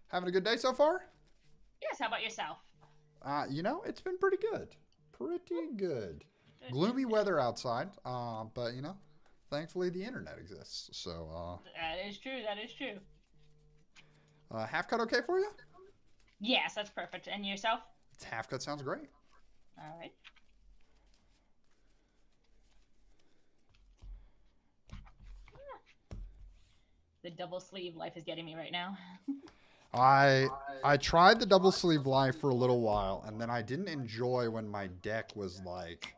A: Having a good day so far?
D: Yes, how about yourself?
A: It's been pretty good. Good. Gloomy weather outside, but thankfully the internet exists. So
D: that is true.
A: Half cut okay for you?
D: Yes, that's perfect. And yourself?
A: It's half cut sounds great.
D: All right. The double sleeve life is getting me right now.
A: I tried the double sleeve life for a little while, and then I didn't enjoy when my deck was like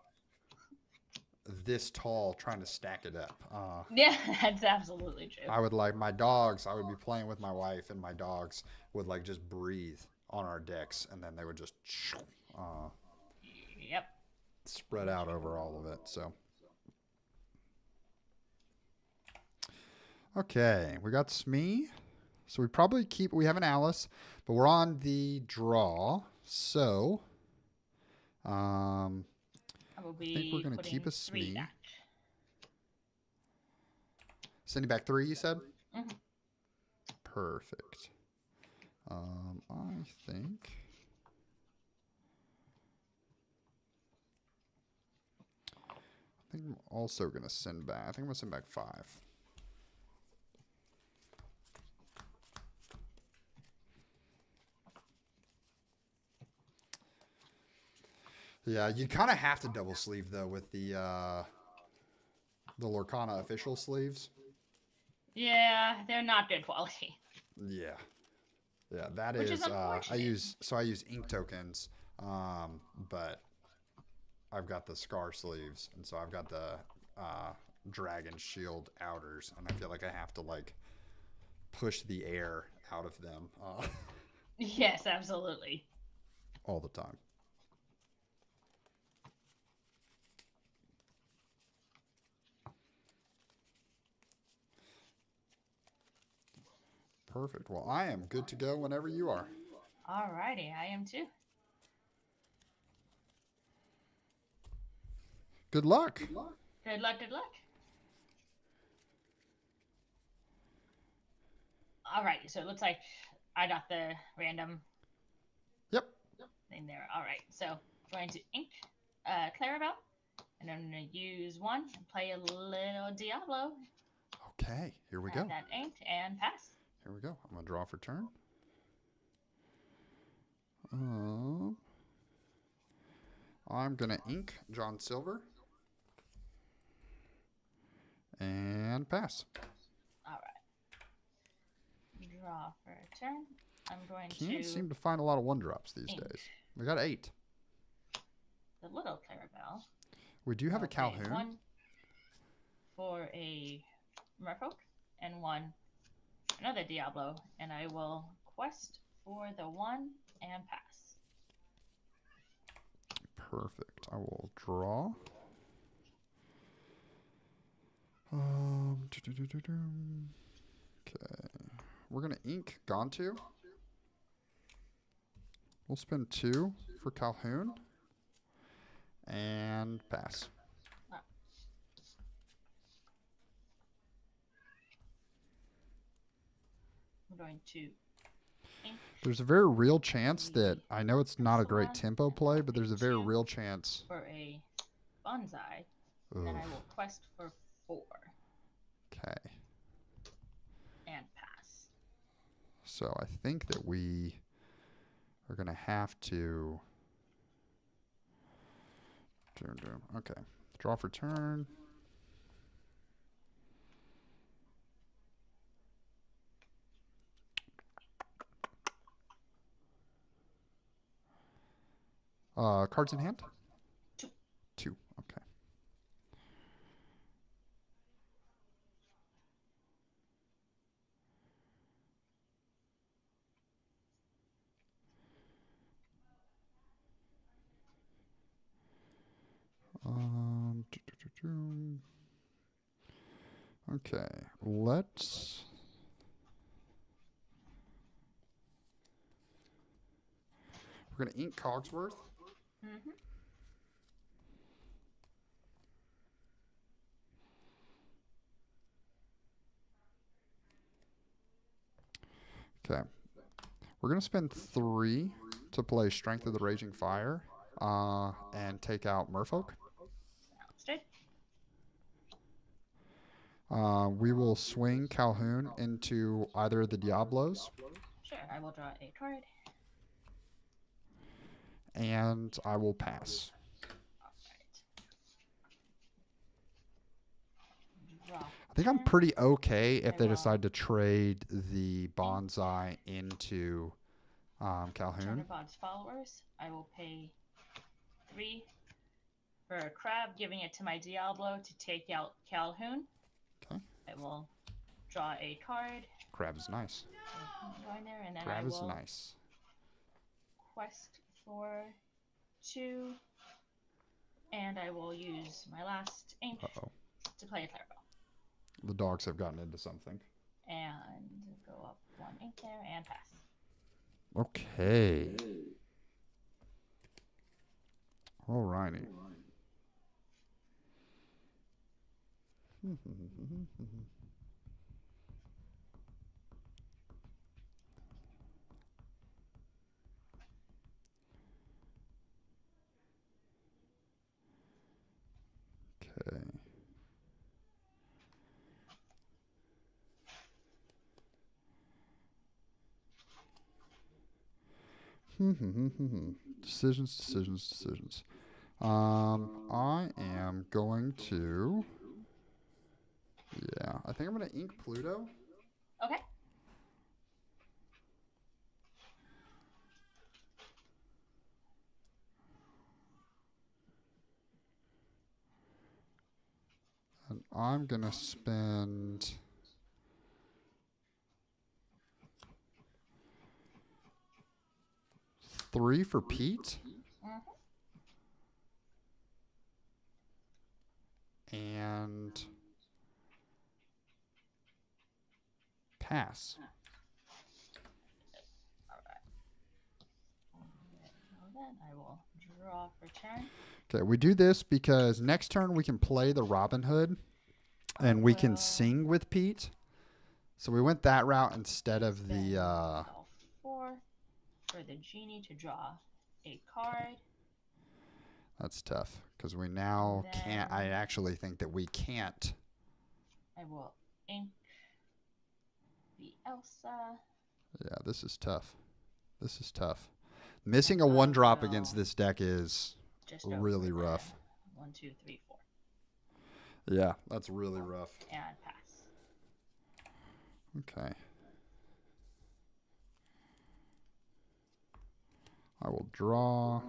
A: this tall trying to stack it up.
D: Yeah, that's absolutely true.
A: I would like my dogs. I would be playing with my wife, and my dogs would like just breathe on our decks, and then they would just
D: Yep.
A: spread out over all of it. So, okay, we got Smee. So we probably we have an Alice, but we're on the draw. So, I think we're going to keep a Smee. Sending back 3, you said?
D: Mm-hmm.
A: Perfect. I think I'm also going to send back. I think I'm going to send back 5. Yeah, you kind of have to double sleeve though with the Lorcana official sleeves.
D: Yeah, they're not good quality.
A: Yeah, yeah, that
D: Which
A: is.
D: is unfortunate.
A: I use ink tokens, but I've got the scar sleeves, and so I've got the dragon shield outers, and I feel like I have to like push the air out of them
D: Yes, absolutely.
A: all the time. Perfect. Well, I am good to go whenever you are.
D: Alrighty, I am too.
A: Good luck.
D: Good luck. Good luck. Good luck. Alright, so it looks like I got the random
A: Yep.
D: thing there. Alright, so I'm going to ink Clarabelle, and I'm going to use 1 and play a little Diablo.
A: Okay, here we go.
D: That inked and pass.
A: Here we go. I'm going to draw for turn. I'm going to ink John Silver. And pass.
D: Alright. Draw for a turn. I'm going
A: Can't seem to find a lot of 1-drops these days. We got 8.
D: The little Clarabelle.
A: We do have a Calhoun.
D: 1 for a Merfolk and 1 another Diablo, and I will quest for the 1 and pass.
A: Perfect. I will draw. Okay. We're going to ink Gontu. We'll spend 2 for Calhoun. And pass.
D: I'm going to ink.
A: There's a very real chance that, I know it's not a great tempo play, but there's a very real chance.
D: For a bonsai, and then I will quest for 4.
A: Okay.
D: And pass.
A: So I think that we are going to have to... Okay. Draw for turn. Cards in hand?
D: 2.
A: 2. Okay. Okay, let's... We're going to ink Cogsworth.
D: Mm-hmm.
A: Okay. We're going to spend 3 to play Strength of the Raging Fire and take out Merfolk.
D: Sounds good.
A: We will swing Calhoun into either of the Diablos.
D: Sure, I will draw a card.
A: And I will pass.
D: Alright. Draw.
A: I think I'm pretty okay if
D: I
A: they
D: will.
A: decide to trade the bonsai into
D: Turn
A: Calhoun.
D: of Odds followers. I will pay 3 for a crab, giving it to my Diablo to take out Calhoun.
A: Okay.
D: I will draw a card.
A: Crab is nice.
D: Go in there, and then
A: Crab
D: I
A: is
D: will
A: nice.
D: quest for 2, and I will use my last ink
A: Uh-oh.
D: to play a Clarabelle.
A: The dogs have gotten into something.
D: And go up 1 ink there and pass.
A: Okay. Alrighty. Okay. Decisions. I am going to. Yeah, I think I'm going to ink Pluto.
D: Okay.
A: And I'm going to spend 3 for Pete. And pass.
D: Then I will draw for turn.
A: Okay, we do this because next turn we can play the Robin Hood and we can sing with Pete. So we went that route instead of the...
D: All 4 for the genie to draw a card.
A: That's tough because we now can't... I actually think that we can't.
D: I will ink the Elsa.
A: Yeah, this is tough. This is tough. Missing a 1-drop against this deck is really rough.
D: 1, 2, 3, 4.
A: Yeah, that's really rough.
D: And pass.
A: Okay. I will draw.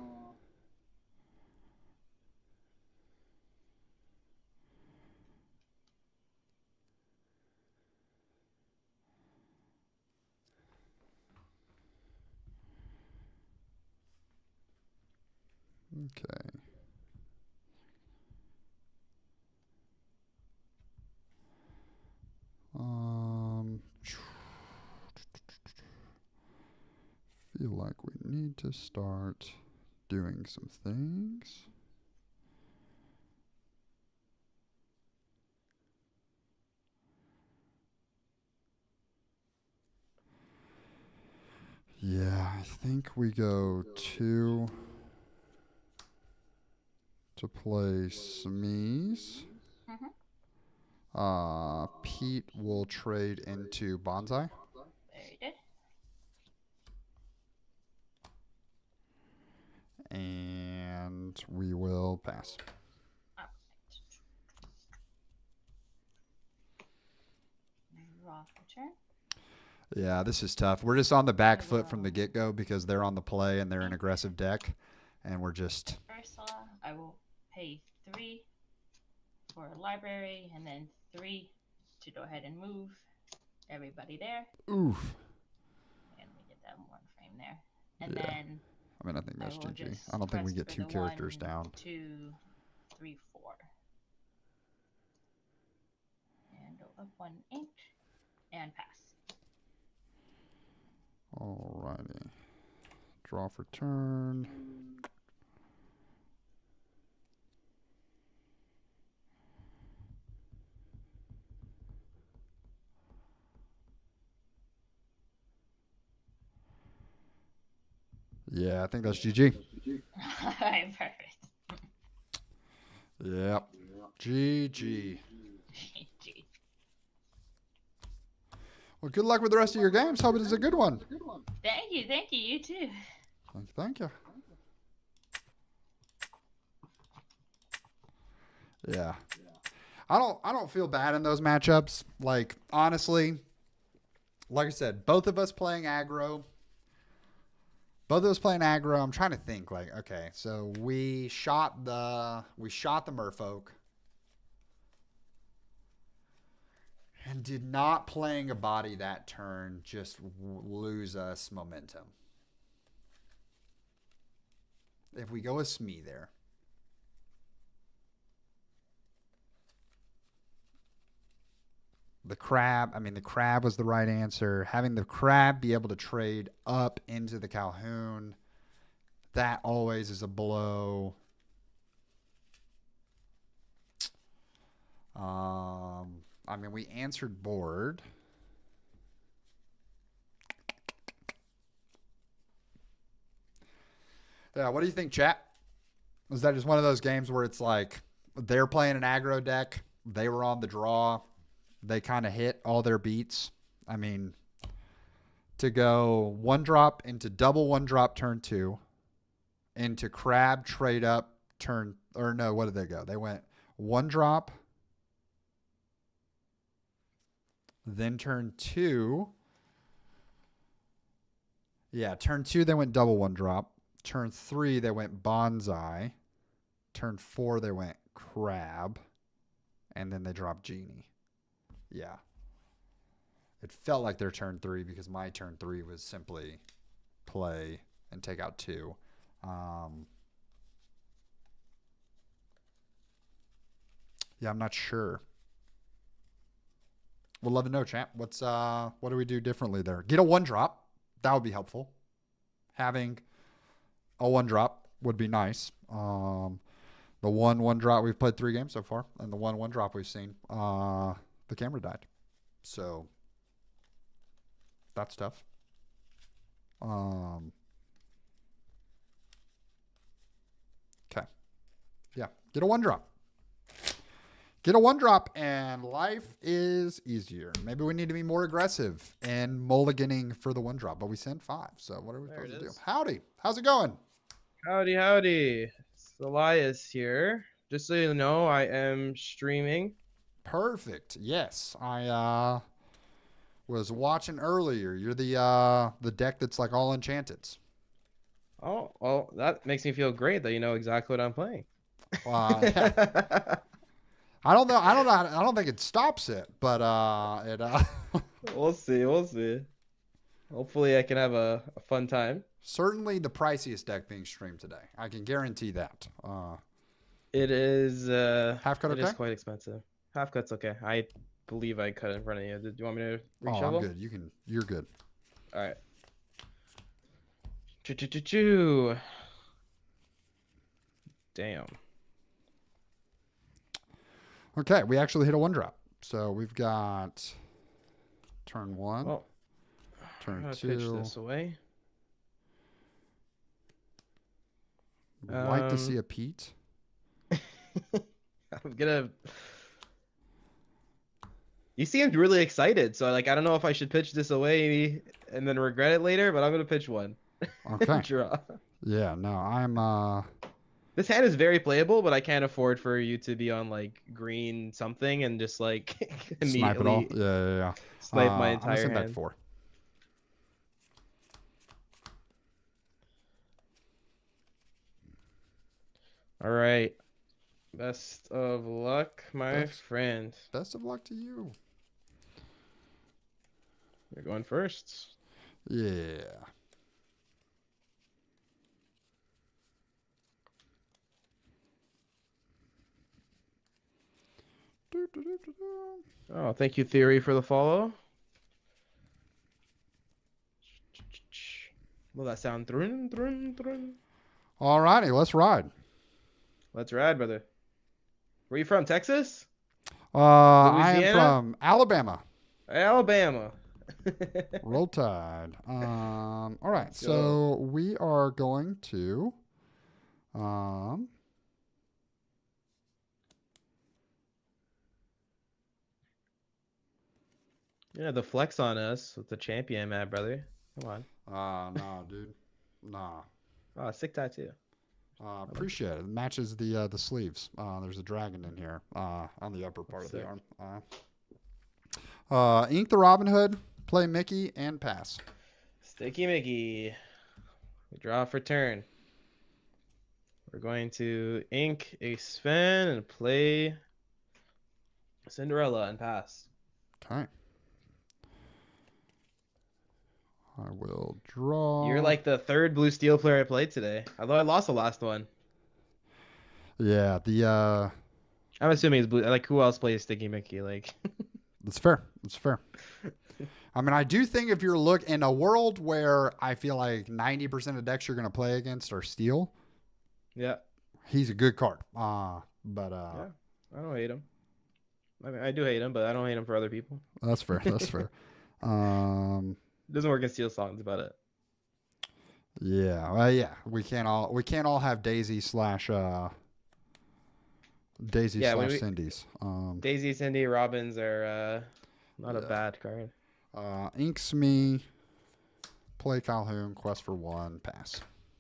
A: Okay. Feel like we need to start doing some things. Yeah, I think we go 2 to play Smeeze. Pete will trade into Bonsai.
D: Very good.
A: And we will pass.
D: Alright. Draw for turn.
A: Yeah, this is tough. We're just on the back foot from the get-go because they're on the play and they're an aggressive deck. And we're just...
D: Ursula, I will pay 3 for a library and then 3 to go ahead and move everybody there.
A: Oof.
D: And we get that 1 frame there. And then...
A: I mean, I think that's
D: will
A: GG.
D: just
A: I don't think we
D: quest
A: get
D: for
A: 2
D: the
A: characters
D: 1,
A: down.
D: 2, 3, 4. And go up 1 ink and pass.
A: Alrighty. Draw for turn. Yeah, I think that's GG.
D: Alright, perfect.
A: Yep. GG. Well, good luck with the rest of your games. Hope it is a good one.
D: Thank you, you too.
A: Thank you. Yeah. I don't feel bad in those matchups. Like, honestly, like I said, both of us playing aggro. I'm trying to think. Like, okay, so we shot the Merfolk, and did not playing a body that turn just lose us momentum. If we go with Smee there. The crab was the right answer. Having the crab be able to trade up into the Calhoun, that always is a blow. We answered board. Yeah, what do you think, chat? Was that just one of those games where it's like they're playing an aggro deck, they were on the draw, they kind of hit all their beats? I mean, to go 1-drop into double 1-drop turn 2, into crab trade up turn, or no, what did they go? They went 1-drop, then turn 2. Yeah, turn 2 they went double 1-drop. Turn 3 they went bonsai. Turn 4 they went crab, and then they dropped genie. Yeah. It felt like their turn 3 because my turn 3 was simply play and take out 2. Yeah, I'm not sure. We'd love to know, champ. What do we do differently there? Get a 1-drop. That would be helpful. Having a 1-drop would be nice. The 1-1-drop, we've played 3 games so far, and the 1-1-drop we've seen, the camera died. So that's tough. Okay. Yeah. Get a 1-drop. Get a 1-drop and life is easier. Maybe we need to be more aggressive and mulliganing for the 1-drop, but we sent 5. So what are we supposed to do? Howdy. How's it going?
E: Howdy. It's Elias here. Just so you know, I am streaming.
A: Perfect. Yes. I was watching earlier. You're the deck that's like all enchanted.
E: Oh, well, that makes me feel great that you know exactly what I'm playing.
A: Yeah. I don't know. I don't think it stops it, but
E: We'll see. Hopefully I can have a fun time.
A: Certainly the priciest deck being streamed today. I can guarantee that.
E: It is
A: half cut.
E: It
A: Okay?
E: is quite expensive. Half cut's okay. I believe I cut in front of you. Do you want me to reshuffle?
A: Oh, I'm good. You're good.
E: All right. Choo. Damn.
A: Okay, we actually hit a 1-drop. So we've got turn 1, turn 2.
E: Pitch this away.
A: Would like to see a Pete.
E: I'm gonna. You seemed really excited, so like I don't know if I should pitch this away and then regret it later, but I'm gonna pitch one.
A: Okay.
E: Draw.
A: Yeah, no, I'm
E: This hand is very playable, but I can't afford for you to be on like green something and just like
A: snipe it all.
E: immediately
A: Yeah.
E: snipe my entire
A: I'm gonna send
E: hand.
A: that 4.
E: All right. Best of luck, my friend.
A: Best of luck to you.
E: You're going first.
A: Yeah.
E: Oh, thank you, Theory, for the follow. Will that sound?
A: All righty, let's ride.
E: Let's ride, brother. Where you from? Texas?
A: I am
E: Louisiana?
A: from Alabama.
E: Alabama.
A: Roll Tide. All right,
E: Let's
A: so we are going to
E: Yeah, the flex on us with the champion, Matt, brother. Come on.
A: nah, dude. Nah.
E: Oh, sick tattoo.
A: Appreciate it. It matches the sleeves. There's a dragon in here on the upper part of the arm. Ink the Robin Hood, play Mickey, and pass.
E: Sticky Mickey. We draw for turn. We're going to ink a Sven and play Cinderella and pass.
A: Okay. I will draw.
E: You're like the third blue steel player I played today. Although I lost the last one.
A: Yeah,
E: I'm assuming it's blue. Like, who else plays Sticky Mickey? Like,
A: that's fair. That's fair. I mean, I do think if you're in a world where I feel like 90% of decks you're going to play against are steel.
E: yeah.
A: He's a good card.
E: Yeah, I don't hate him. I mean, I do hate him, but I don't hate him for other people.
A: That's fair. That's fair.
E: It doesn't work in steel songs about it.
A: Yeah. Well, yeah. We can't all have Daisy slash Cindy's.
E: Daisy, Cindy, Robins are not a bad card.
A: Inks me. Play Calhoun. Quest for 1. Pass.
E: I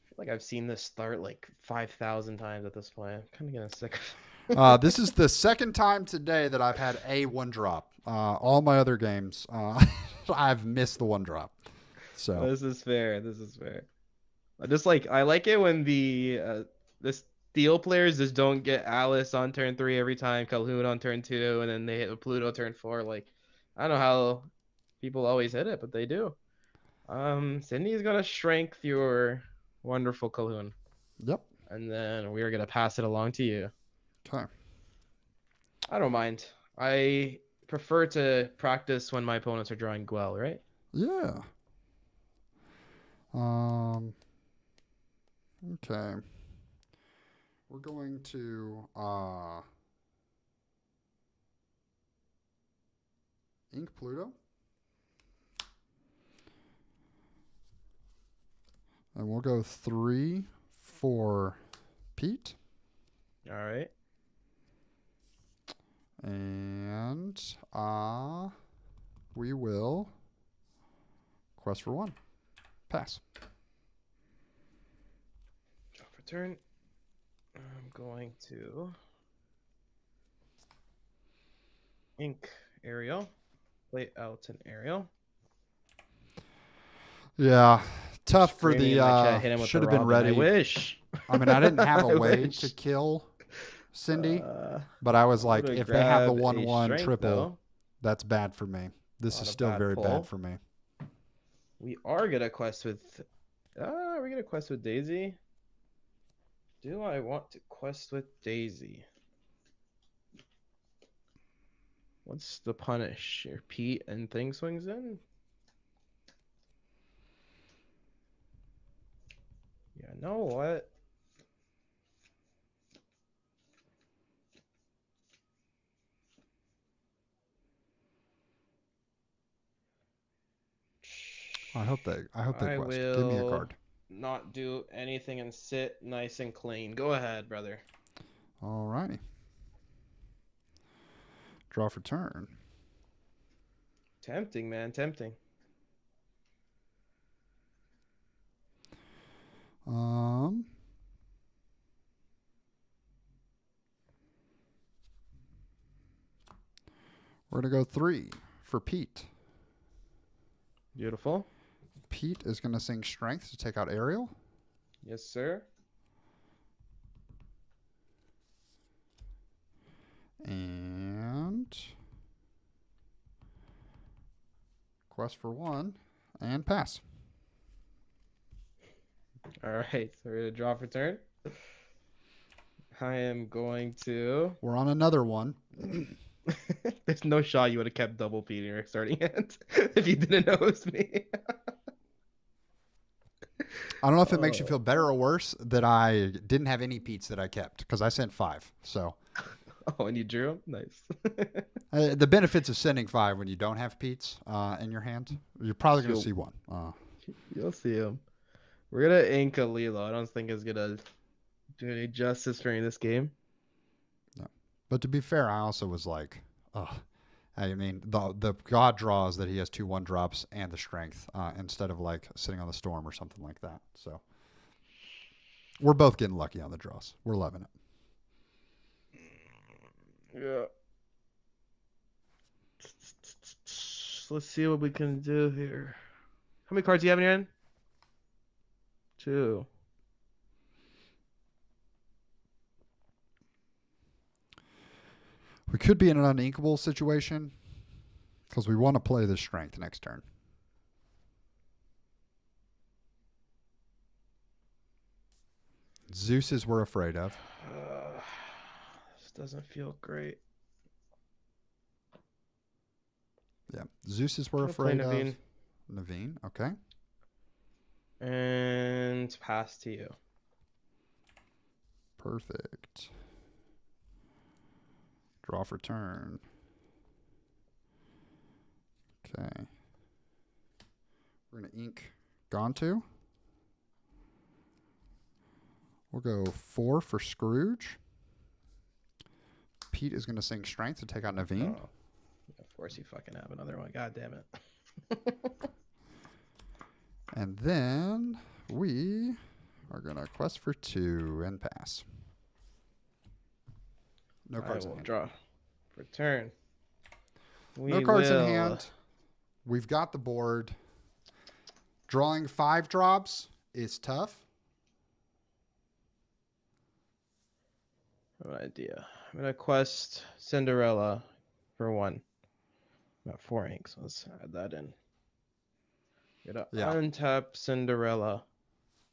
E: feel like I've seen this start like 5,000 times at this point. I'm kind of getting sick of it.
A: This is the second time today that I've had a 1-drop. All my other games, I've missed the 1-drop. So
E: This is fair. I like it when the steel players just don't get Alice on turn 3 every time, Calhoun on turn 2, and then they hit Pluto turn 4. Like, I don't know how people always hit it, but they do. Cindy's gonna strength your wonderful Calhoun.
A: Yep.
E: And then we are gonna pass it along to you.
A: Okay.
E: I don't mind. I prefer to practice when my opponents are drawing Gwell, right?
A: Yeah. Okay. We're going to ink Pluto. And we'll go 3 for Pete.
E: All right.
A: And we will quest for 1. Pass.
E: Draw for turn. I'm going to ink Ariel. Play out an Ariel.
A: Yeah. Tough for
E: Screaming in my chat, hit him
A: the
E: with
A: should
E: the
A: have been
E: Robin.
A: ready.
E: I wish.
A: I mean, I didn't have a
E: I
A: way
E: wish.
A: to kill Cindy, but I was like, if they have the 1/1 triple,
E: though.
A: that's bad for me. This
E: Not
A: is
E: a
A: still
E: bad
A: very
E: pull.
A: bad for me.
E: We are gonna quest with. Are we gonna quest with Daisy? Do I want to quest with Daisy? What's the punish? Your Pete and thing swings in. Yeah, know what?
A: I hope they
E: I
A: quest. Give me a
E: will
A: card.
E: not do anything and sit nice and clean. Go ahead, brother.
A: Alrighty. Draw for turn.
E: Tempting, man. Tempting.
A: We're gonna go 3 for Pete.
E: Beautiful.
A: Pete is gonna sing Strength to take out Ariel.
E: Yes, sir.
A: And quest for 1 and pass.
E: All right, so we're gonna draw for turn. I am going to.
A: We're on another one.
E: There's no shot you would have kept double Pete in your starting hand if you didn't know it was me.
A: I don't know if it makes you feel better or worse that I didn't have any Pete's that I kept because I sent 5. So.
E: Oh, and you drew him? Nice.
A: The benefits of sending 5 when you don't have Pete's in your hand, you're probably going to see one.
E: You'll see him. We're going to ink a Lilo. I don't think it's going to do any justice during this game.
A: No. But to be fair, I also was like, I mean, the God draws that he has 2 1-drops and the strength instead of like sitting on the storm or something like that. So We're both getting lucky on the draws. We're loving it.
E: Yeah. Let's see what we can do here. How many cards do you have in your hand? 2.
A: We could be in an uninkable situation because we want to play the strength next turn. Zeus's we're afraid of.
E: This doesn't feel great.
A: Yeah, Zeus's we're
E: I'll play
A: afraid of.
E: Naveen.
A: Naveen, okay.
E: And pass to you.
A: Perfect. Draw for turn. Okay. We're going to ink Gontu. We'll go 4 for Scrooge. Pete is going to sing Strength to take out Naveen.
E: Oh, of course you fucking have another one. God damn it.
A: And then we are going to quest for 2 and pass. No cards in hand.
E: Draw for turn.
A: No cards in hand. We've got the board. Drawing 5 drops is tough.
E: Good idea. I'm gonna quest Cinderella for 1. Got 4 inks. Let's add that in. Gonna untap Cinderella.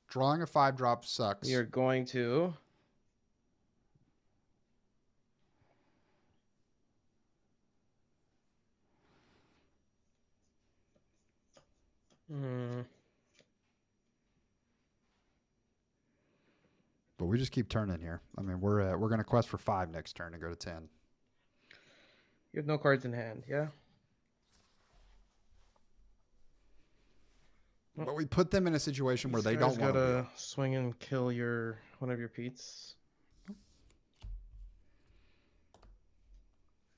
A: Drawing a 5 drop sucks.
E: We are going to
A: But we just keep turning here. I mean, we're gonna quest for 5 next turn and go to 10.
E: You have no cards in hand, yeah?
A: But we put them in a situation where they don't want
E: to swing and kill one of your Pete's.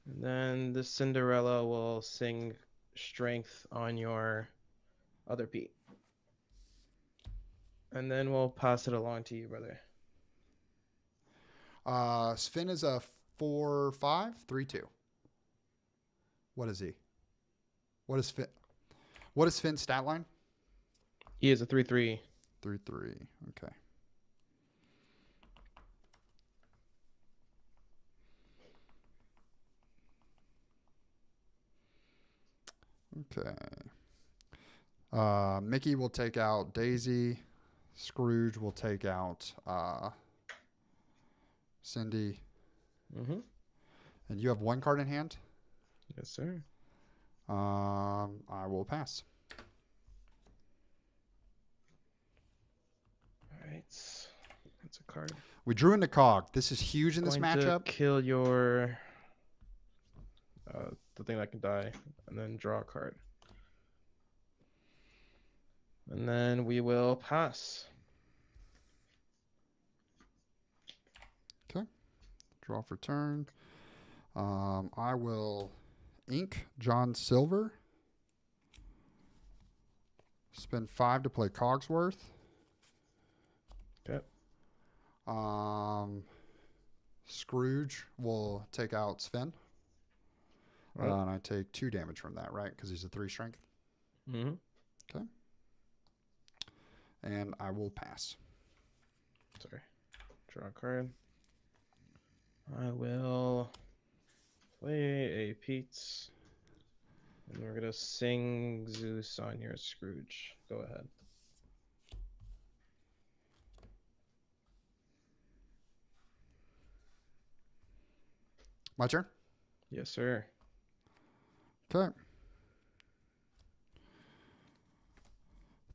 E: And then the Cinderella will sing Strength on your other Pete. And then we'll pass it along to you, brother.
A: Sven is a 4/5, 3/2. What is he? What is Finn? What is Finn's stat line?
E: He is a 3/3.
A: 3/3. Okay. Okay. Mickey will take out Daisy. Scrooge will take out Cindy.
E: Mm-hmm.
A: And you have 1 card in hand?
E: Yes, sir.
A: I will pass.
E: All right. That's a card.
A: We drew into Cog. This is huge in this matchup.
E: To kill your the thing that can die, and then draw a card. And then we will pass.
A: Okay. Draw for turn. I will ink John Silver. Spend 5 to play Cogsworth.
E: Okay.
A: Scrooge will take out Sven.
E: Right.
A: And I take 2 damage from that, right? Because he's a 3 strength.
E: Mm-hmm.
A: Okay. And I will pass.
E: Sorry. Draw a card. I will play a Pete's. And we're going to sing Zeus on your Scrooge. Go ahead.
A: My turn?
E: Yes, sir.
A: Okay.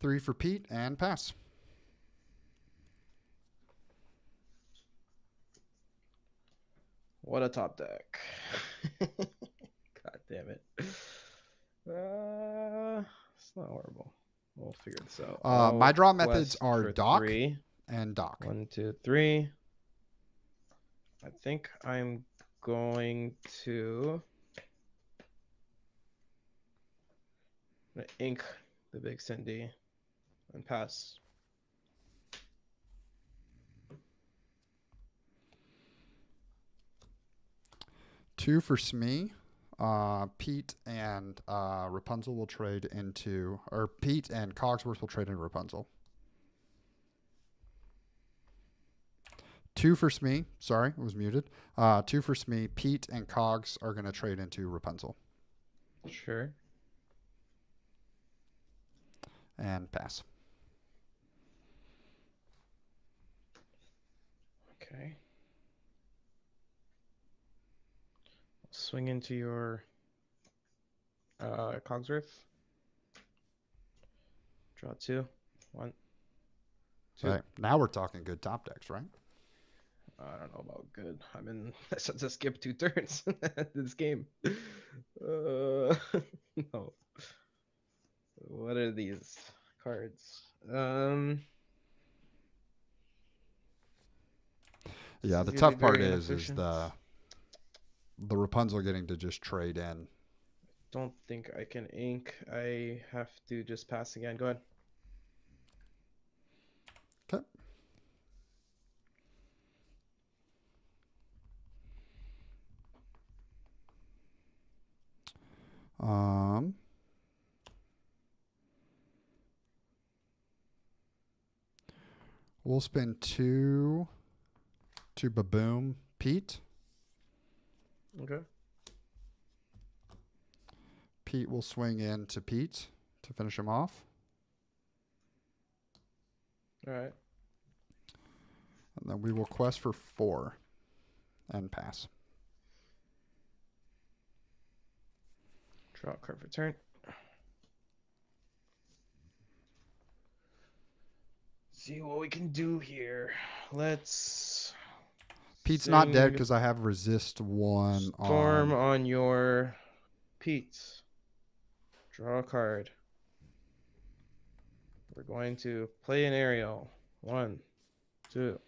A: 3 for Pete and pass.
E: What a top deck. God damn it. It's not horrible. We'll figure this out.
A: My draw methods are Dock
E: 3.
A: and Dock.
E: 1, 2, 3. I think I'm going to ink the big Cindy and pass.
A: 2 for Smee. Pete and Rapunzel will trade into, or Pete and Cogsworth will trade into Rapunzel. 2 for Smee. Sorry, it was muted. 2 for Smee. Pete and Cogs are going to trade into Rapunzel.
E: Sure.
A: And pass.
E: Okay. Swing into your Cogsworth. Draw 2. 1, 2.
A: Right. Now we're talking good top decks, right?
E: I don't know about good. I'm in. I said to skip 2 turns this game. No. What are these cards?
A: Yeah, the tough part is the Rapunzel getting to just trade in.
E: Don't think I can ink. I have to just pass again. Go ahead.
A: Okay. We'll spend 2 to Baboom Pete.
E: Okay.
A: Pete will swing in to Pete to finish him off.
E: All right.
A: And then we will quest for 4 and pass.
E: Draw a card for turn. See what we can do here. Let's.
A: Pete's not dead because I have resist 1
E: Storm on your Pete. Draw a card. We're going to play an aerial. 1, 2,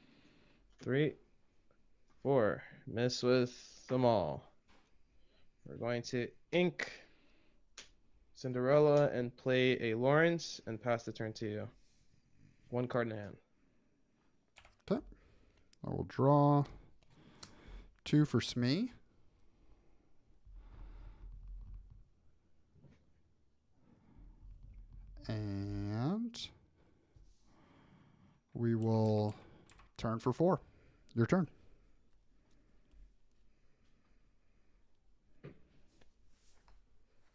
E: 3, 4. Miss with them all. We're going to ink Cinderella and play a Lawrence and pass the turn to you. 1 card in hand.
A: Okay. I will draw 2 for Smee. And we will turn for 4. Your turn.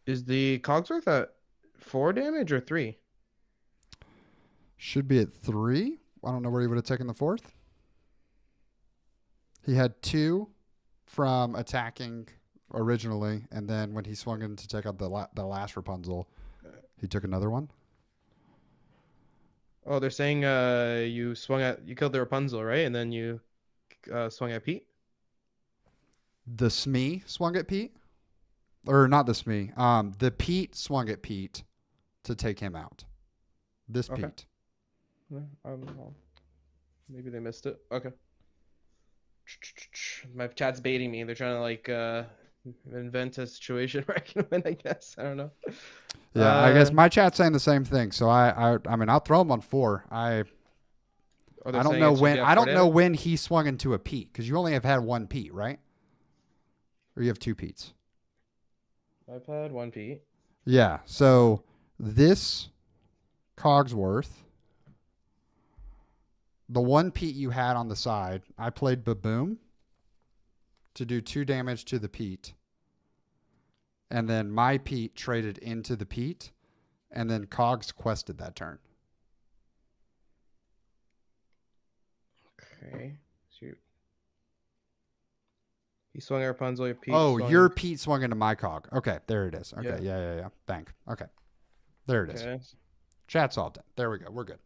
E: Is the Cogsworth at 4 damage or 3?
A: Should be at 3. I don't know where he would have taken the 4th. He had 2 from attacking originally, and then when he swung in to take out the last Rapunzel, he took another one.
E: Oh, they're saying you killed the Rapunzel, right? And then you swung at Pete?
A: The Smee swung at Pete? Or not the Smee. The Pete swung at Pete to take him out. This
E: Okay.
A: Pete.
E: Yeah, well, maybe they missed it. Okay. My chat's baiting me. They're trying to like invent a situation where I can win, I guess. I don't know.
A: Yeah, I guess my chat's saying the same thing. So I mean, I'll throw him on 4. I don't know when he swung into a Pete, because you only have had 1 Pete, right? Or you have 2 Petes.
E: I've had 1 Pete.
A: Yeah. So this Cogsworth, the 1 Pete you had on the side, I played Baboom to do 2 damage to the Pete. And then my Pete traded into the Pete, and then Cogs quested that turn.
E: Okay. So he swung at Rapunzel, your Pete.
A: Your Pete swung into my Cog. Okay, there it is. Okay,
E: Yeah.
A: yeah. Thank. Okay. There it is. Chat's all done. There we go. We're good.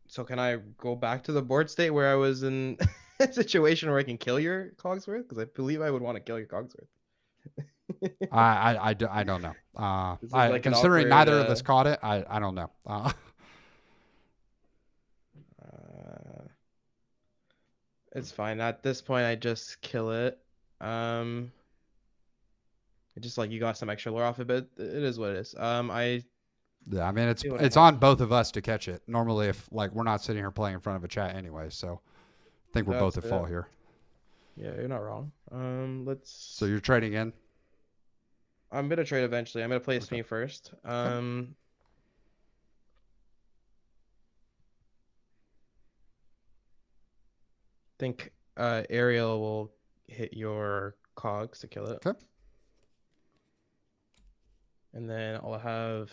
E: So can I go back to the board state where I was in a situation where I can kill your Cogsworth? Because I believe I would want to kill your Cogsworth.
A: I don't know.
E: Like
A: considering neither of us caught it, I don't know.
E: It's fine. At this point, I just kill it. Just like you got some extra lore off of it. It is what it is.
A: Yeah, I mean it's on both of us to catch it. Normally, if like we're not sitting here playing in front of a chat anyway, so I think we're both at fault here.
E: Yeah, you're not wrong. Let's.
A: So you're trading in?
E: I'm gonna trade eventually. I'm gonna play
A: Okay.
E: Smee first. Think Ariel will hit your cogs to kill it.
A: Okay.
E: And then I'll have.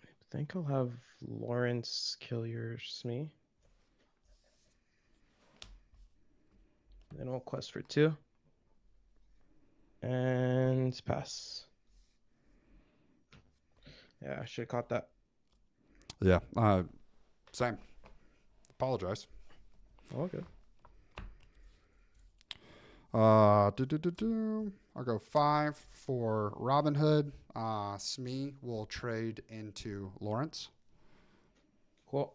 E: I think I'll have Lawrence kill your Smee. Then I'll quest for 2. And pass. Yeah, I should have caught that.
A: Yeah. Same. Apologize.
E: Okay.
A: I'll go 5 for Robin Hood. Smee will trade into Lawrence.
E: Cool.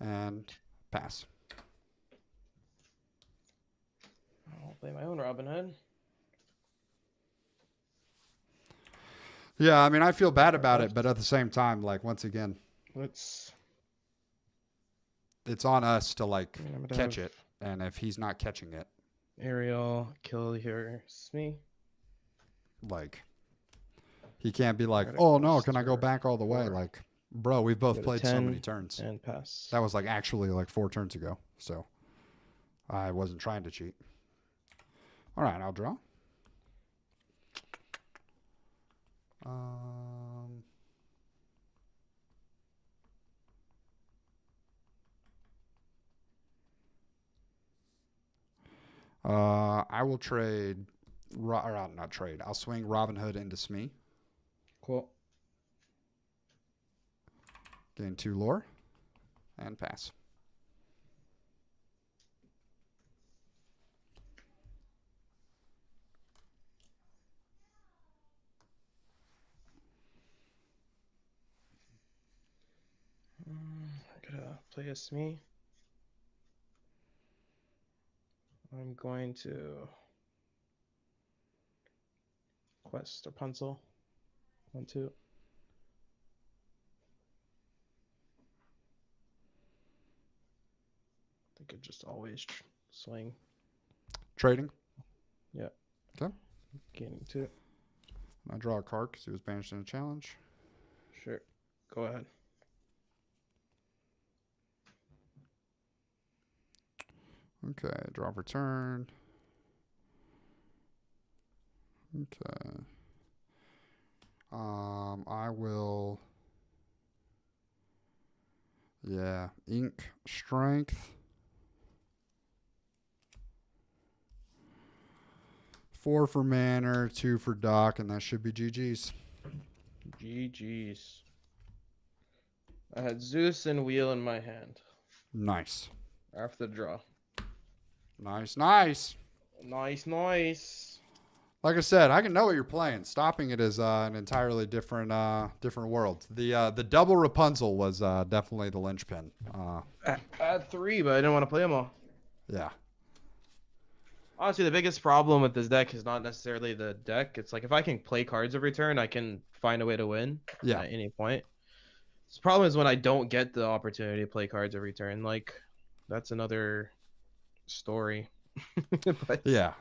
A: And pass.
E: I'll play my own Robin Hood.
A: Yeah, I mean, I feel bad about it, but at the same time, like, once again,
E: Let's.
A: it's on us to, like,
E: I'm gonna
A: catch
E: have
A: it. And if he's not catching it,
E: Ariel kill your Smee.
A: like, he can't be like,
E: Gotta
A: oh, no,
E: quest
A: can I go
E: for
A: back all the way?
E: 4.
A: Like, bro, we've both
E: Go to
A: played so
E: 10
A: many turns.
E: And pass.
A: That was, like, actually, like, 4 turns ago. So I wasn't trying to cheat. All right, I'll draw. I will trade, or not trade. I'll swing Robin Hood into Smee.
E: Cool.
A: Gain 2 lore. And pass.
E: I'm gonna play a Smee. I'm going to quest Rapunzel. 1, 2. I could just always swing.
A: Trading.
E: Yeah.
A: Okay.
E: Gaining 2.
A: I draw a card because he was banished in a challenge.
E: Sure. Go ahead.
A: Okay, draw for turn. Okay. I will. Yeah, ink strength. 4 for Manor, 2 for Doc, and that should be GG's.
E: GG's. I had Zeus and Wheel in my hand
A: Nice.
E: after the draw.
A: Nice, nice.
E: Nice, nice.
A: Like I said, I can know what you're playing. Stopping it is an entirely different world. The double Rapunzel was definitely the linchpin.
E: I had 3, but I didn't want to play them all.
A: Yeah.
E: Honestly, the biggest problem with this deck is not necessarily the deck. It's like if I can play cards every turn, I can find a way to win
A: Yeah.
E: at any point. The problem is when I don't get the opportunity to play cards every turn. Like, that's another story. But
A: Yeah.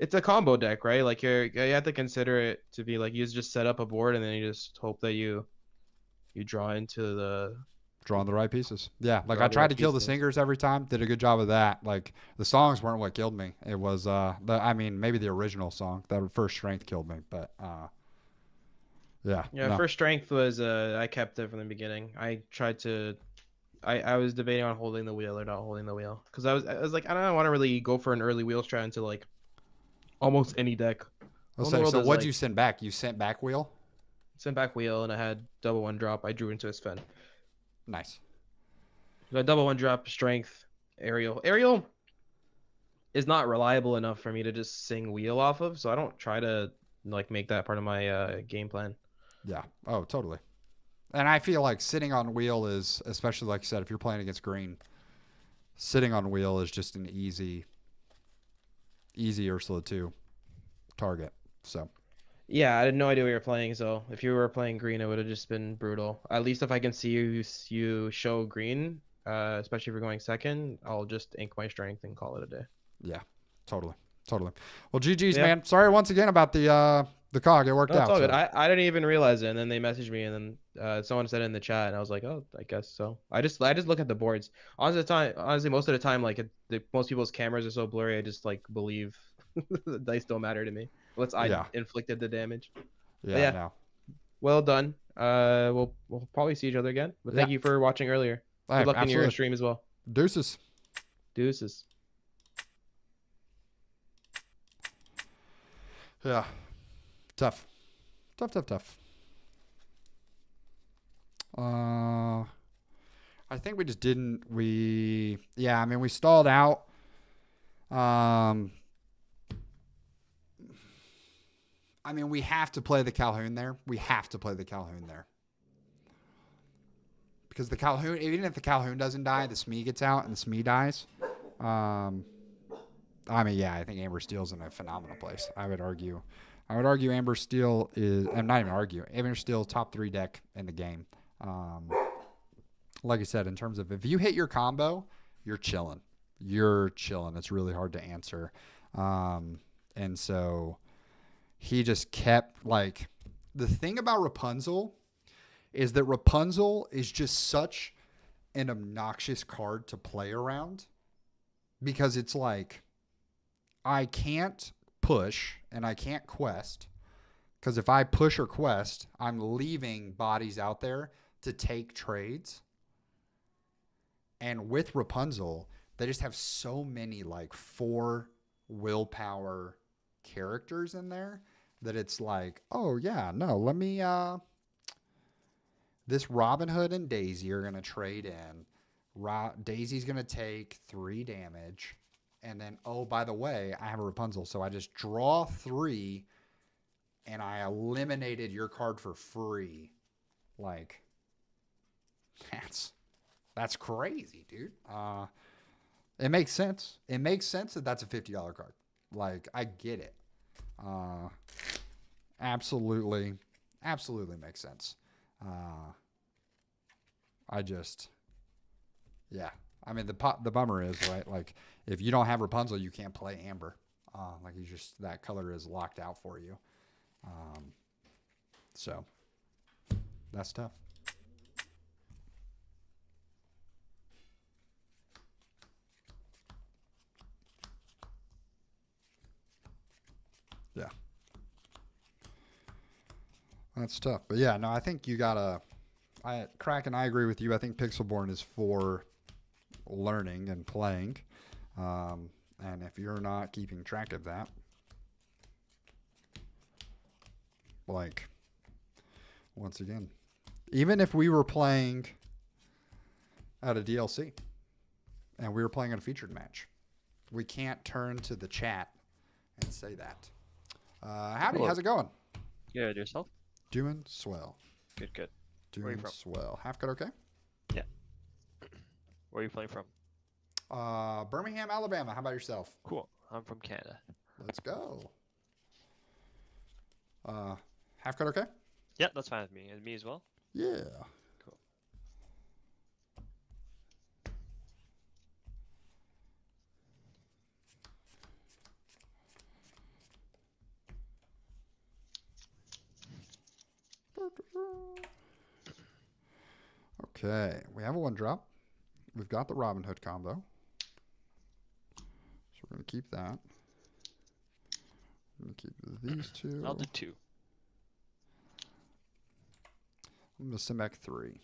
E: it's a combo deck, right? Like you have to consider it to be like you just set up a board and then you just hope that you draw into the
A: Drawing the right pieces. Yeah. Like
E: Draw
A: I
E: the
A: tried
E: right
A: to kill the
E: pieces.
A: singers every time. Did a good job of that. Like the songs weren't what killed me. It was maybe the original song. That first strength killed me. But yeah.
E: Yeah,
A: No.
E: first strength was I kept it from the beginning. I tried to I was debating on holding the wheel or not holding the wheel because I was like I don't want to really go for an early wheel strat into like almost any deck.
A: I'll
E: Well,
A: say,
E: the world
A: so
E: is,
A: what'd
E: like-
A: you send back? You sent back wheel?
E: Sent back wheel and I had double 1 drop. I drew into a Sven.
A: Nice.
E: So I double 1 drop strength Ariel. Ariel is not reliable enough for me to just sing wheel off of, so I don't try to like make that part of my game plan.
A: Yeah. Oh, totally. And I feel like sitting on wheel is, especially like you said, if you're playing against green, sitting on wheel is just an easy Ursula 2 target. So
E: Yeah, I had no idea what you were playing, so if you were playing green, it would have just been brutal. At least if I can see you show green, especially if you're going second, I'll just ink my strength and call it a day.
A: Yeah, totally. Well, GG's,
E: Yeah.
A: man. Sorry once again about the cog. It worked
E: No, it's
A: out.
E: all good.
A: So.
E: I didn't even realize it, and then they messaged me, and then someone said it in the chat, and I was like, oh, I guess so. I just look at the boards. Honestly, most of the time, like most people's cameras are so blurry, I just like believe the dice don't matter to me. Unless I
A: Yeah.
E: inflicted the damage.
A: Yeah.
E: Yeah.
A: No.
E: Well done. We'll probably see each other again. But thank you for watching earlier. Good luck in your stream as well.
A: Deuces. Yeah. Tough. I think we just didn't. Yeah, I mean, we stalled out. I mean, we have to play the Calhoun there. Because the Calhoun, even if the Calhoun doesn't die, the Smee gets out and the Smee dies. I mean, yeah, I think Amber Steel's in a phenomenal place. I would argue Amber Steel is. I'm not even argue. Amber Steel top 3 deck in the game. Like I said, in terms of if you hit your combo, you're chilling. It's really hard to answer. And so he just kept like the thing about Rapunzel is that Rapunzel is just such an obnoxious card to play around because it's like I can't push and I can't quest because if I push or quest, I'm leaving bodies out there to take trades. And with Rapunzel, they just have so many like 4 willpower characters in there that it's like, oh yeah, no, let me this Robin Hood and Daisy are going to trade in. Daisy's going to take 3 damage. And then, oh, by the way, I have a Rapunzel. So I just draw 3 and I eliminated your card for free. Like, that's crazy, dude. It makes sense. It makes sense that that's a $50 card. Like, I get it. Absolutely makes sense. Yeah. I mean, the bummer is, right, like, if you don't have Rapunzel, you can't play Amber. Like, that color is locked out for you. So, that's tough. Yeah. That's tough. But yeah, no, I think you gotta Kraken, I agree with you. I think Pixelborn is for learning and playing. And if you're not keeping track of that, like, once again, even if we were playing at a DLC and we were playing at a featured match, we can't turn to the chat and say that. Howdy, how's it going?
F: Good, yourself?
A: Doing swell.
F: Good.
A: Doing
F: Where are you from?
A: swell. Half good, okay?
F: Yeah. Where are you playing from?
A: Birmingham, Alabama. How about yourself?
F: Cool. I'm from Canada.
A: Let's go. Half good, okay?
F: Yeah, that's fine with me. And me as well?
A: Yeah.
F: Cool.
A: Okay, we have a 1-drop. We've got the Robin Hood combo. So we're going to keep that. I'm going to keep these 2.
F: I'll do 2.
A: I'm going to send back 3.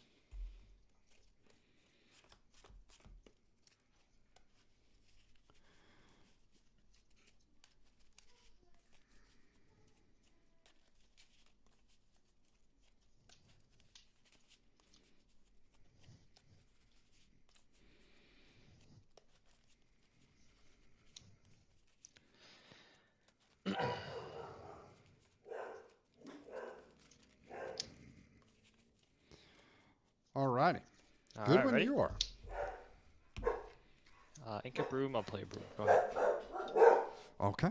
A: Alrighty. Good
F: Alright,
A: when
F: ready?
A: you are.
F: Ink a broom, I'll play a broom. Go ahead.
A: Okay.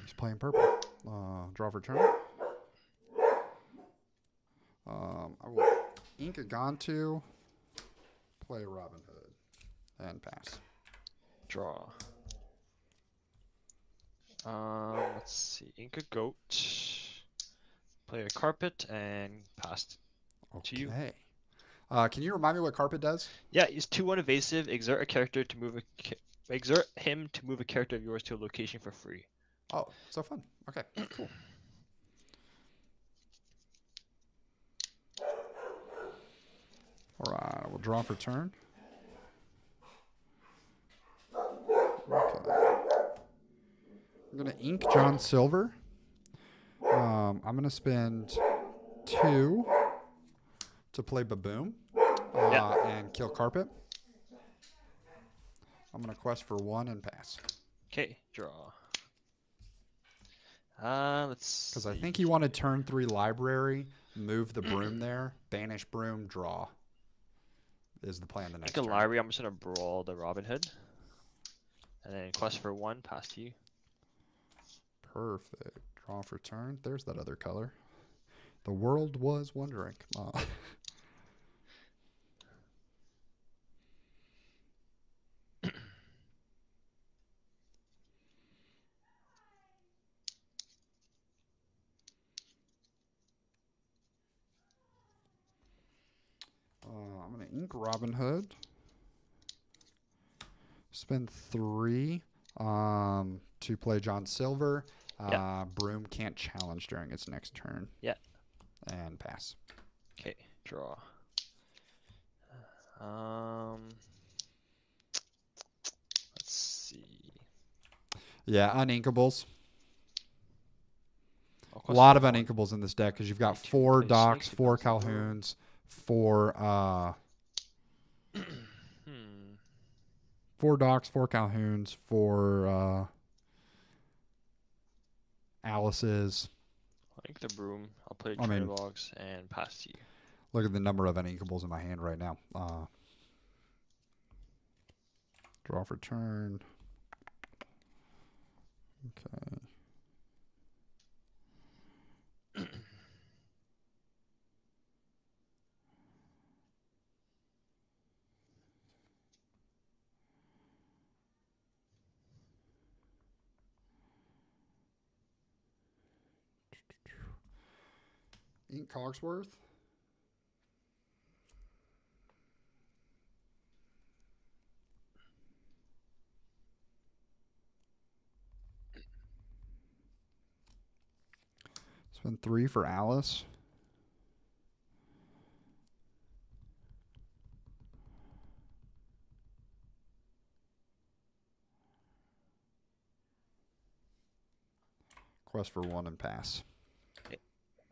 A: He's playing purple. Draw for turn. I will ink a Gontu, play Robin Hood, and pass.
F: Draw. Let's see. Ink a goat. Play a carpet and pass to you.
A: Okay. Can you remind me what carpet does?
F: Yeah, he's 2/1 evasive. Exert a character to move exert him to move a character of yours to a location for free.
A: Oh, so fun. Okay, cool. All right, I will draw for turn. Okay. I'm going to ink John Silver. I'm going to spend 2 to play Baboom and kill Carpet. I'm going to quest for 1 and pass.
F: Okay, draw. Let's.
A: Because I think he wanted turn 3 library, move the broom there, banish broom, draw. Is the plan the next
F: Ink a
A: turn.
F: library. I'm just gonna brawl the Robin Hood, and then quest for 1, pass to you.
A: Perfect. Draw for turn. There's that other color. The world was wondering. I'm going to ink Robin Hood. Spend 3 to play John Silver. Broom can't challenge during its next turn.
F: Yeah.
A: And pass.
F: Okay, draw. Let's see.
A: Yeah, uninkables.
F: I'll
A: A
F: quest
A: lot
F: for
A: of
F: 1.
A: uninkables in this deck because you've got
F: 22,
A: 4
F: 26,
A: docks, 4
F: depends on the
A: Calhouns, 4 4 docks, 4 Calhouns, 4 Alice's.
F: I'll ink the broom. I'll play
A: I mean-
F: Trainer Box and pass to you.
A: Look at the number of uninkables in my hand right now. Draw for turn. Okay. Ink Cogsworth. Spend 3 for Alice. Quest for 1 and pass.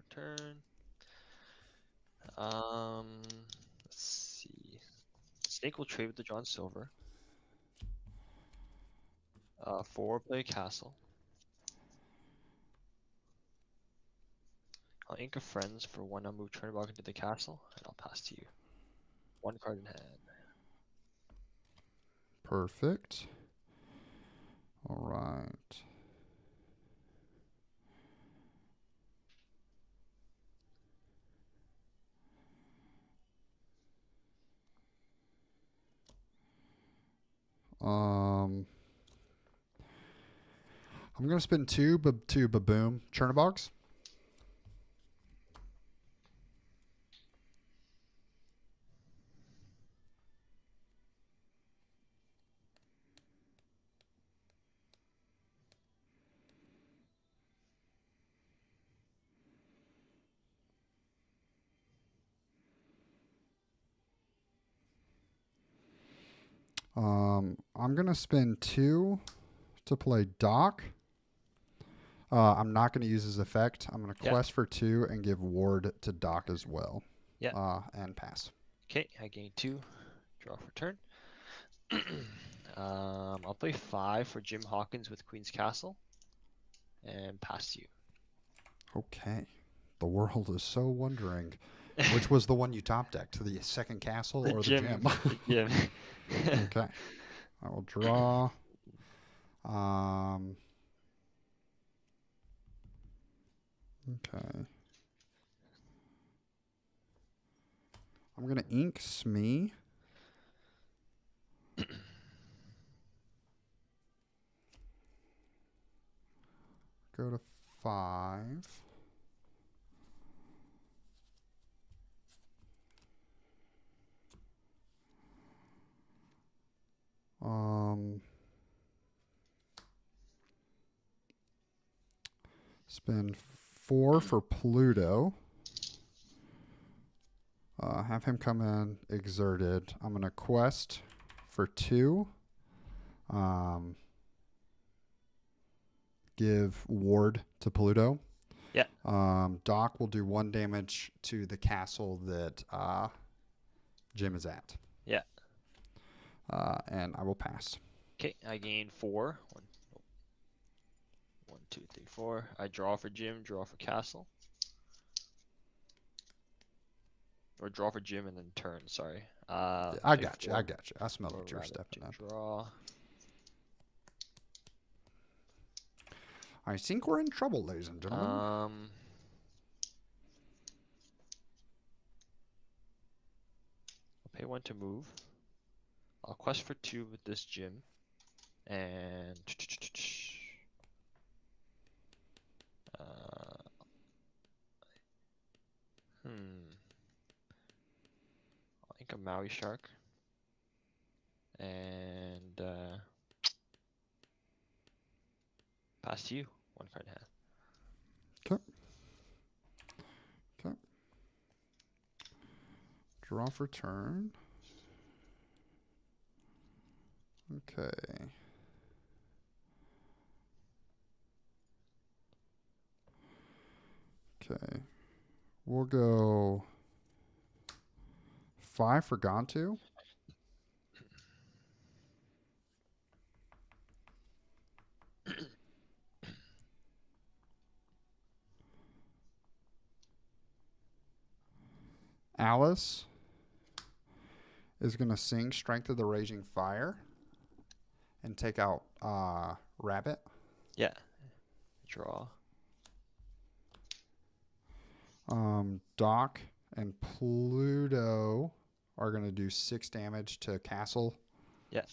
F: Turn. Let's see. Snake will trade with the John Silver. 4 play castle. I'll ink a friends for 1. I'll move Turnbuck into the castle, and I'll pass to you. 1 card in hand.
A: Perfect. All right. I'm going to spend 2 to Baboom Chernabog's. I'm going to spend 2 to play Doc. I'm not going to use his effect. I'm going to quest for 2 and give Ward to Doc as well.
F: Yeah.
A: And pass.
F: Okay, I gain 2. Draw for turn. I'll play 5 for Jim Hawkins with Queen's Castle, and pass you.
A: Okay. The world is so wondering. Which was the one you top decked? The second castle or the gym?
F: Yeah.
A: Okay. I will draw. Okay. I'm gonna ink Smee. Go to 5. Spend 4 for Pluto. Have him come in exerted. I'm gonna quest for 2. Give ward to Pluto.
F: Yeah.
A: Doc will do 1 damage to the castle that Jim is at.
F: Yeah.
A: And I will pass.
F: Okay, I gain 4. 1, 2, 3, 4. I draw for Jim, draw for castle. Or draw for Jim and then turn, sorry.
A: Yeah, I got you. I smell that you're stepping up.
F: Draw.
A: I think we're in trouble, ladies and gentlemen.
F: I'll pay 1 to move. I'll quest for 2 with this Jim. And I think a Maui Shark. And pass to you. 1 card in hand.
A: Okay. Okay. Draw for turn. Okay. Okay. We'll go 5 for Gontu. Alice is going to sing Strength of the Raging Fire and take out Rabbit.
F: Yeah. Draw.
A: Doc and Pluto are going to do 6 damage to Castle.
F: Yeah.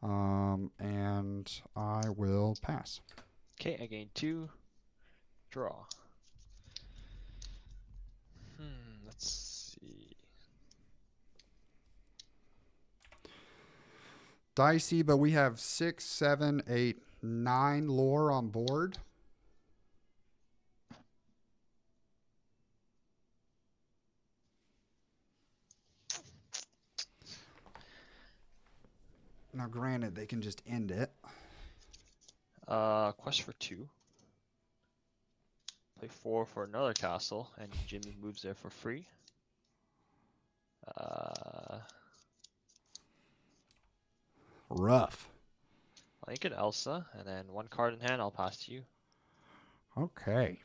A: And I will pass.
F: Okay, I gain 2. Draw. Let's see.
A: Dicey, but we have 6, 7, 8, 9 lore on board. Now, granted, they can just end it.
F: Quest for 2. Play 4 for another castle, and Jimmy moves there for free.
A: Rough.
F: I think an Elsa, and then 1 card in hand, I'll pass to you.
A: Okay.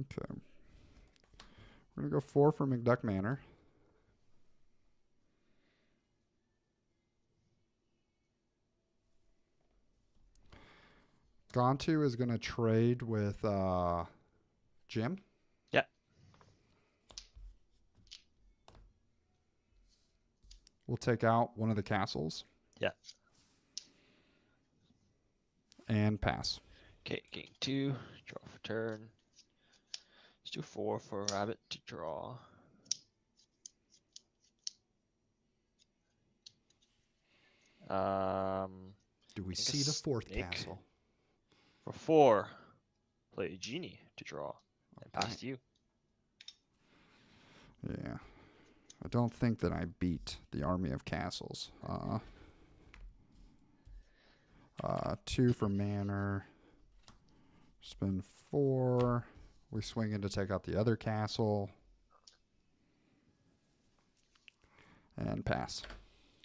A: Okay. We're going to go 4 for McDuck Manor. Gontu is going to trade with Jim.
F: Yeah.
A: We'll take out one of the castles.
F: Yeah.
A: And pass.
F: Okay, gain 2. Draw for turn. Let's do 4 for Rabbit to draw.
A: Do we see the 4th castle?
F: For 4, play a Genie to draw and pass to you.
A: Yeah. I don't think that I beat the army of castles. 2 for manor. Spend 4. We swing in to take out the other castle. And pass.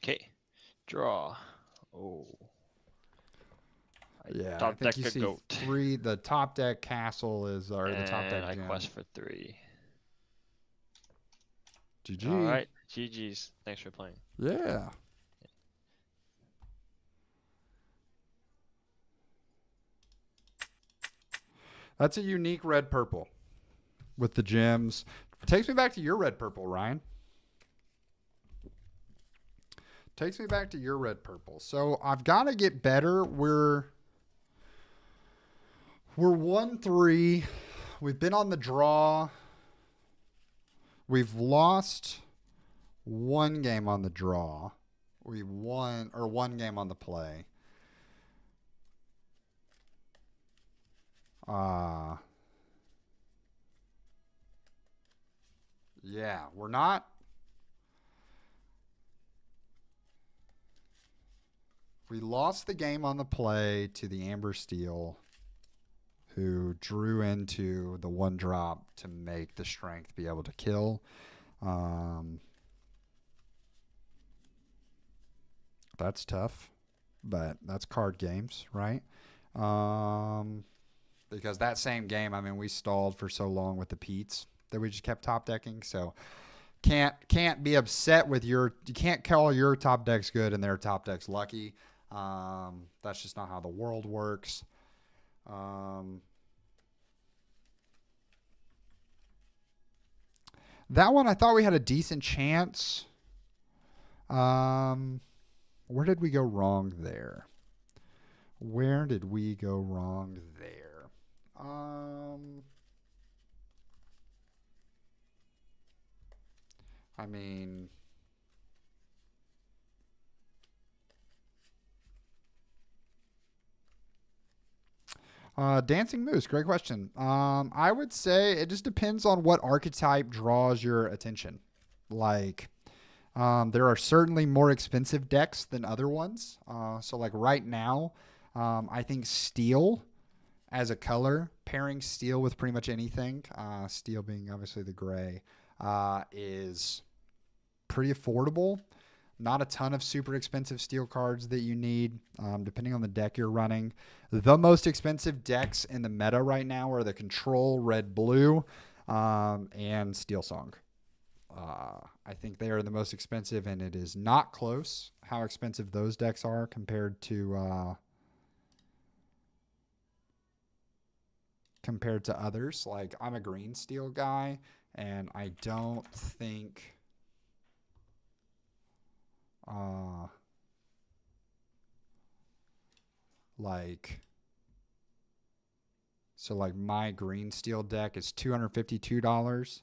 F: Okay. Draw. Oh.
A: Yeah, I
F: Top
A: think
F: deck
A: you
F: a
A: see
F: goat.
A: 3. The top deck castle is, or the top deck
F: And I
A: gem.
F: quest for 3.
A: GG.
F: All right. GG's. Thanks for playing.
A: Yeah. That's a unique red purple with the gems. Takes me back to your red purple, Ryan. Takes me back to your red purple. So I've got to get better. We're 1-3. We've been on the draw. We've lost 1 game on the draw. We won, or 1 game on the play. Yeah, we're not. We lost the game on the play to the Amber Steel, who drew into the 1 drop to make the strength be able to kill. That's tough, but that's card games, right? Because that same game, I mean, we stalled for so long with the Pete's that we just kept top decking. So can't be upset with you can't call your top decks good and their top decks lucky. That's just not how the world works. That one, I thought we had a decent chance. Where did we go wrong there? Where did we go wrong there? I mean, Dancing Moose, great question. I would say it just depends on what archetype draws your attention. Like, there are certainly more expensive decks than other ones. So like right now, I think steel as a color, pairing steel with pretty much anything, steel being obviously the gray, is pretty affordable. Not a ton of super expensive steel cards that you need, depending on the deck you're running. The most expensive decks in the meta right now are the Control, Red, Blue, and Steel Song. I think they are the most expensive, and it is not close how expensive those decks are compared to others. Like, I'm a green steel guy, and I don't think like my green steel deck is $252.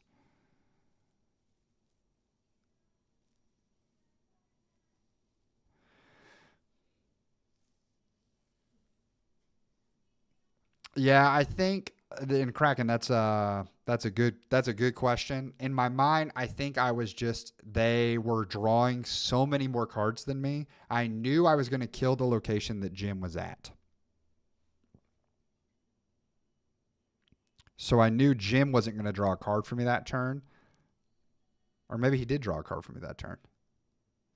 A: Yeah, I think in Kraken that's a good question. In my mind, I think they were drawing so many more cards than me. I knew I was going to kill the location that Jim was at. So I knew Jim wasn't going to draw a card for me that turn. Or maybe he did draw a card for me that turn.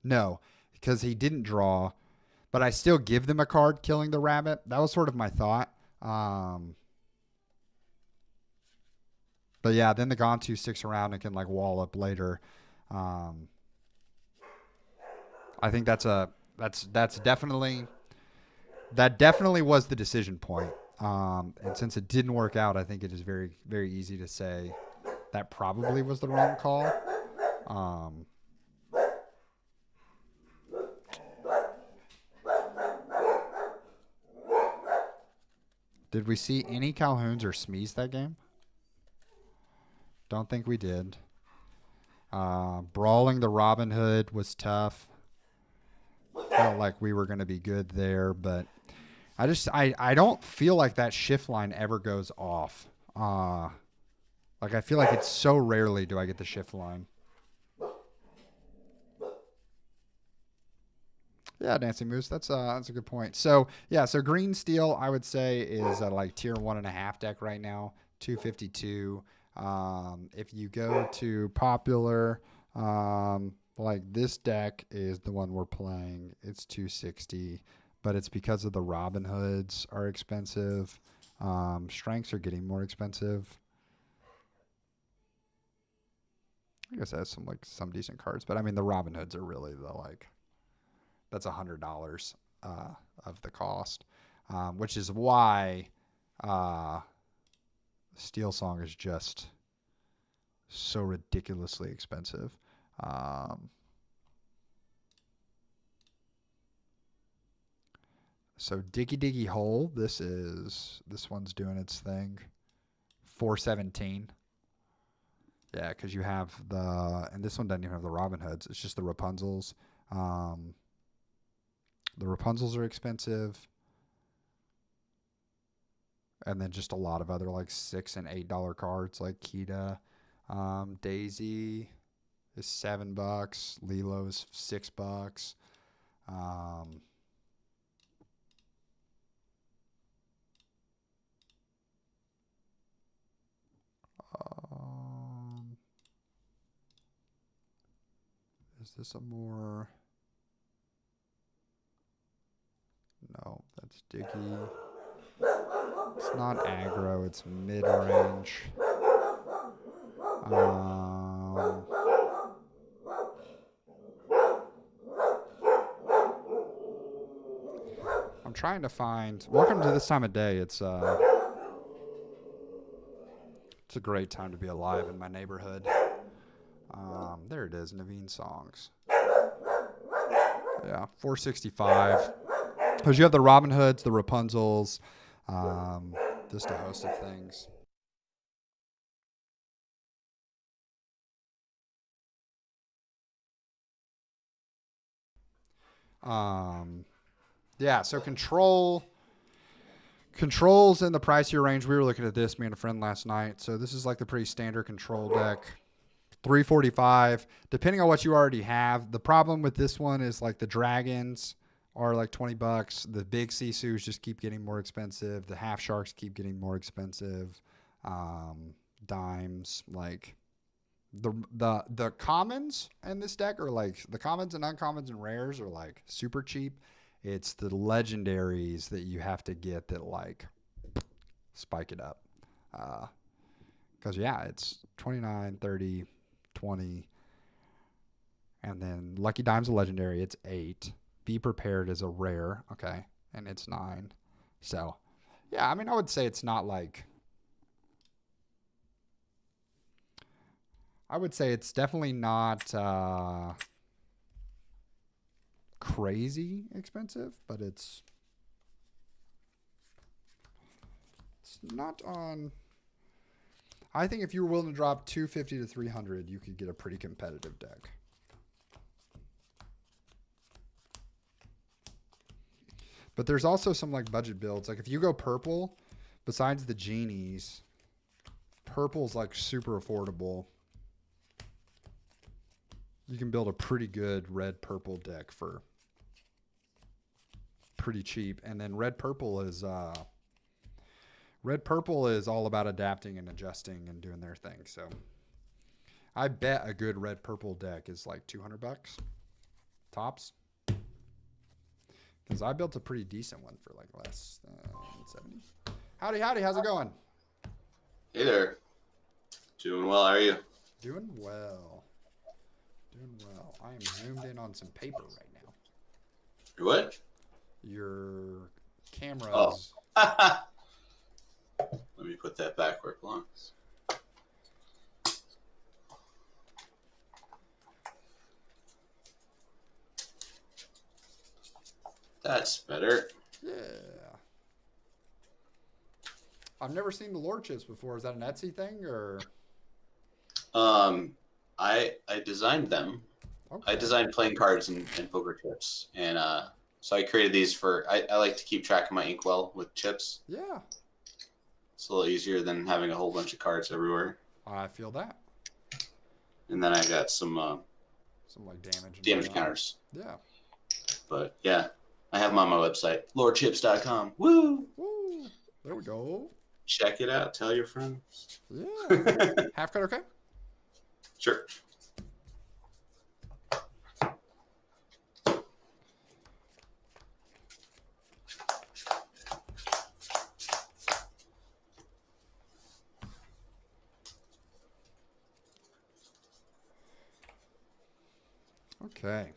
A: No, because he didn't draw, but I still give them a card killing the rabbit. That was sort of my thought. But yeah, then the Gontu sticks around and can like wall up later. I think that definitely was the decision point. And since it didn't work out, I think it is very, very easy to say that probably was the wrong call. Did we see any Calhouns or Smees that game? Don't think we did. Brawling the Robin Hood was tough. Felt like we were going to be good there, but I don't feel like that shift line ever goes off. Like, I feel like it's so rarely do I get the shift line. Yeah, Dancing Moose. That's a good point. So yeah, so Green Steel I would say is like tier 1.5 deck right now, 252. If you go to popular, like this deck is the one we're playing. It's 260, but it's because of the Robin Hoods are expensive. Strengths are getting more expensive. I guess it has some decent cards, but I mean the Robin Hoods are really the like. That's $100 of the cost, which is why Steel Song is just so ridiculously expensive. So Diggy Diggy Hole, this one's doing its thing. 417. Yeah, because you have and this one doesn't even have the Robin Hoods. It's just the Rapunzels. The Rapunzels are expensive. And then just a lot of other like $6 and $8 cards like Kita. Daisy is $7. Lilo is $6. Is this a more... No, that's Diggy. It's not aggro, it's mid-range. I'm trying to find... Welcome to this time of day. It's a great time to be alive in my neighborhood. There it is, Naveen Songs. Yeah, 465. Because you have the Robin Hoods, the Rapunzels, just a host of things. Yeah, so control's in the pricier range. We were looking at this, me and a friend last night. So this is like the pretty standard control deck. 345, depending on what you already have. The problem with this one is like the dragons are like $20. The big Sisus just keep getting more expensive. The half sharks keep getting more expensive. Dimes, like the commons in this deck are like the commons and uncommons and rares are like super cheap. It's the legendaries that you have to get that like spike it up. Because yeah, it's 29, 30, 20. And then Lucky Dime's a legendary. It's 8. Be Prepared is a rare. Okay. And it's 9. So, yeah, I mean, I would say it's not like... I would say it's definitely not crazy expensive, but it's not on... I think if you were willing to drop $250 to $300, you could get a pretty competitive deck. But there's also some like budget builds. Like if you go purple, besides the genies, purple's like super affordable. You can build a pretty good red purple deck for pretty cheap. And then red purple is all about adapting and adjusting and doing their thing. So I bet a good red purple deck is like $200 tops. Because I built a pretty decent one for like less than 70. Howdy, how's it going?
G: Hey there. Doing well, how are you?
A: Doing well. I am zoomed in on some paper right now.
G: Your what?
A: Your camera's...
G: Oh. Let me put that back where it belongs. That's better.
A: Yeah. I've never seen the lore chips before. Is that an Etsy thing or?
G: I designed them.
A: Okay.
G: I designed playing cards and poker chips, and so I created these for. I like to keep track of my inkwell with chips.
A: Yeah.
G: It's a little easier than having a whole bunch of cards everywhere.
A: I feel that.
G: And then I got some
A: like damage
G: counters.
A: Yeah.
G: But yeah, I have them on my website, lordchips.com. Woo!
A: Woo. There we go.
G: Check it out. Tell your friends.
A: Yeah. Half cut, okay?
G: Sure.
A: Okay.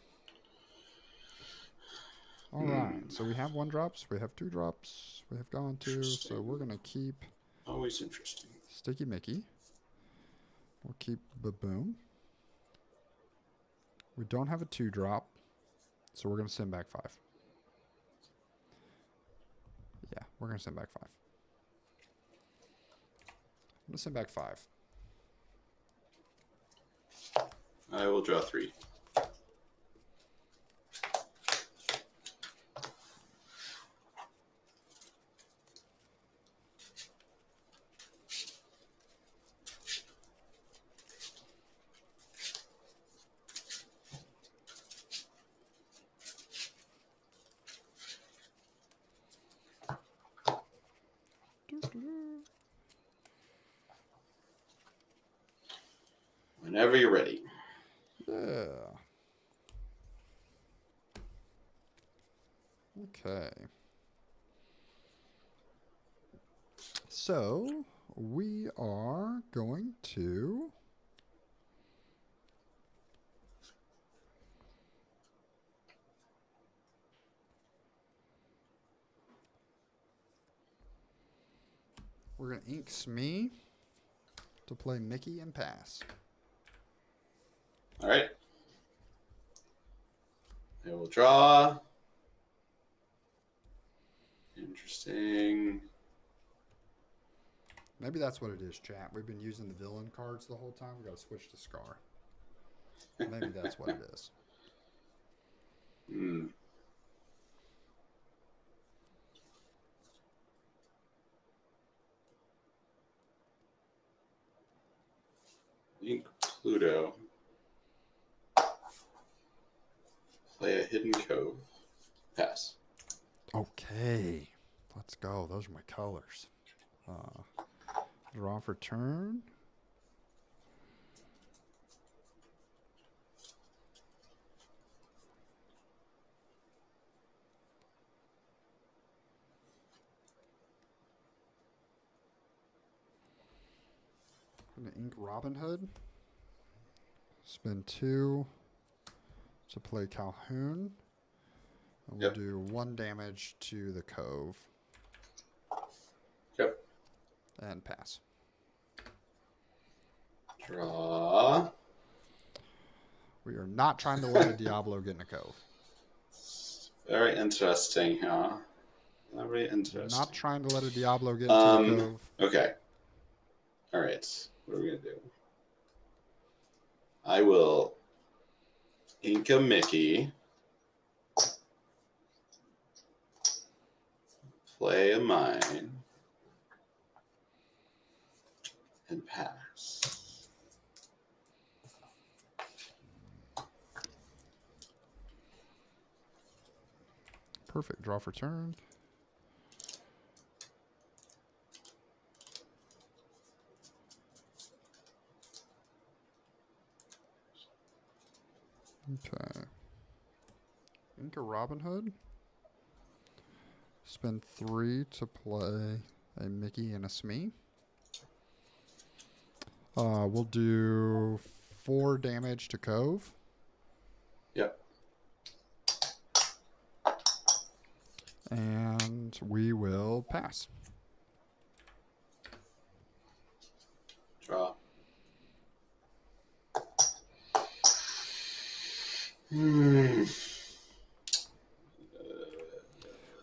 A: All right. So we have 1 drops. We have 2 drops. We have gone 2. So we're going to keep
G: Always interesting.
A: Sticky Mickey. We'll keep Baboom. We don't have a 2 drop. So we're going to send back 5. Yeah, we're going to send back 5. I'm going to send back 5.
G: I will draw 3. Whenever you're ready.
A: Yeah. Okay. So we are going to we're going to ink Smee to play Mickey and pass.
G: All right. I will draw. Interesting.
A: Maybe that's what it is, chat. We've been using the villain cards the whole time. We got to switch to Scar. Maybe that's what it is.
G: Hmm. Ink Pluto. Play a Hidden Cove. Pass.
A: Okay. Let's go. Those are my colors. Draw for turn. I'm going to ink Robin Hood. Spend 2 to play Calhoun. And we'll do 1 damage to the Cove.
G: Yep.
A: And pass.
G: Draw.
A: We are not trying to let a Diablo get in a Cove.
G: Very interesting, huh? Very
A: We're
G: interesting.
A: not trying to let a Diablo get into a Cove.
G: Okay. All right. What are we going to do? I will ink a Mickey. Play a mine. And pass.
A: Perfect. Draw for turn. Okay. Ink a Robin Hood. Spend 3 to play a Mickey and a Smee. We'll do 4 damage to Cove.
G: Yep.
A: And we will pass.
G: Draw.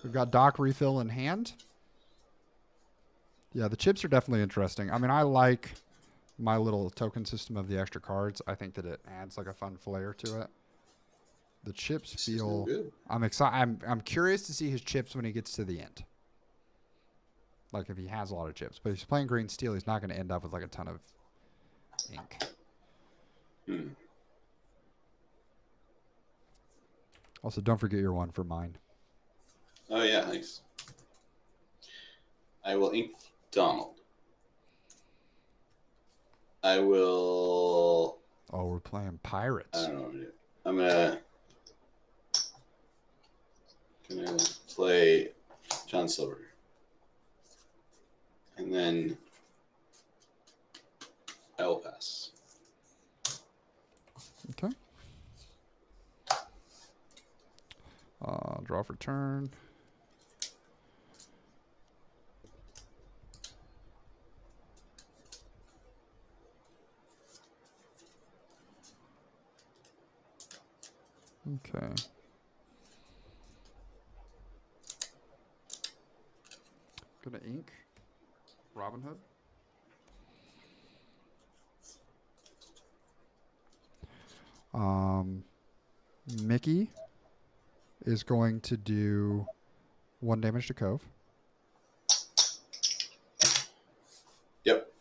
A: We've got Doc Refill in hand. Yeah, the chips are definitely interesting. I mean, I like my little token system of the extra cards. I think that it adds like a fun flair to it. The chips feel
G: good.
A: I'm excited. I'm curious to see his chips when he gets to the end. Like if he has a lot of chips. But if he's playing green steel, he's not going to end up with like a ton of ink. Also, don't forget your one for mine.
G: Oh yeah, thanks. I will ink Donald. I will.
A: Oh, we're playing pirates.
G: I don't know what to do. I'm gonna play John Silver, and then I will pass.
A: Okay. Draw for turn. Okay. Gonna ink Robin Hood. Mickey is going to do 1 damage to Cove.
G: Yep.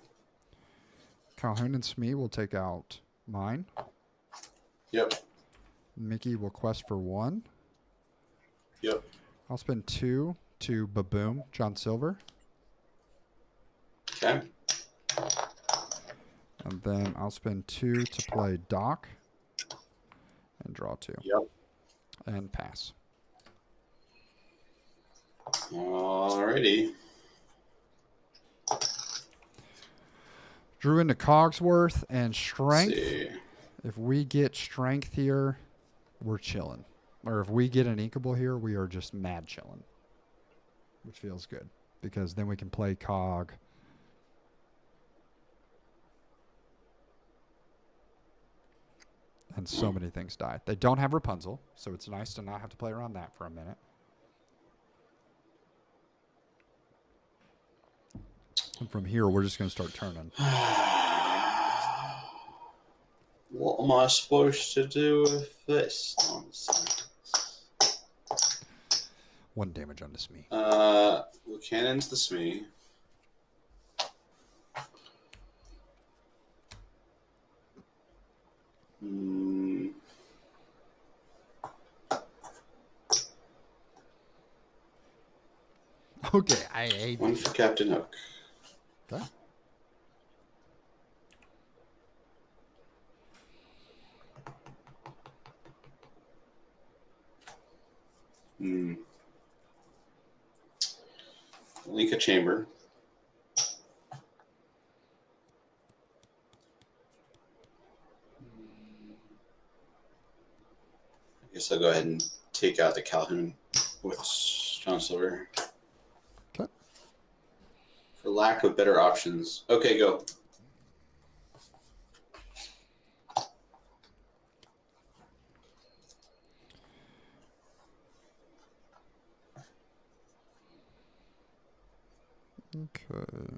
A: Calhoun and Smee will take out mine.
G: Yep.
A: Mickey will quest for 1.
G: Yep.
A: I'll spend 2 to Baboom, John Silver.
G: Okay.
A: And then I'll spend 2 to play Doc. And draw 2.
G: Yep.
A: And pass.
G: Alrighty.
A: Drew into Cogsworth and Strength.
G: Let's see.
A: If we get Strength here, we're chilling. Or if we get an Inkable here, we are just mad chilling. Which feels good. Because then we can play Cog. And so many things die. They don't have Rapunzel, so it's nice to not have to play around that for a minute. And from here, we're just going to start turning.
G: What am I supposed to do with this nonsense?
A: 1 damage on the Smee.
G: Cannon's the Smee.
A: Okay, I hate
G: 1 for Captain Hook.
A: Okay.
G: Link a chamber. I guess I'll go ahead and take out the Calhoun with John Silver.
A: Okay.
G: For lack of better options. Okay, go.
A: Okay.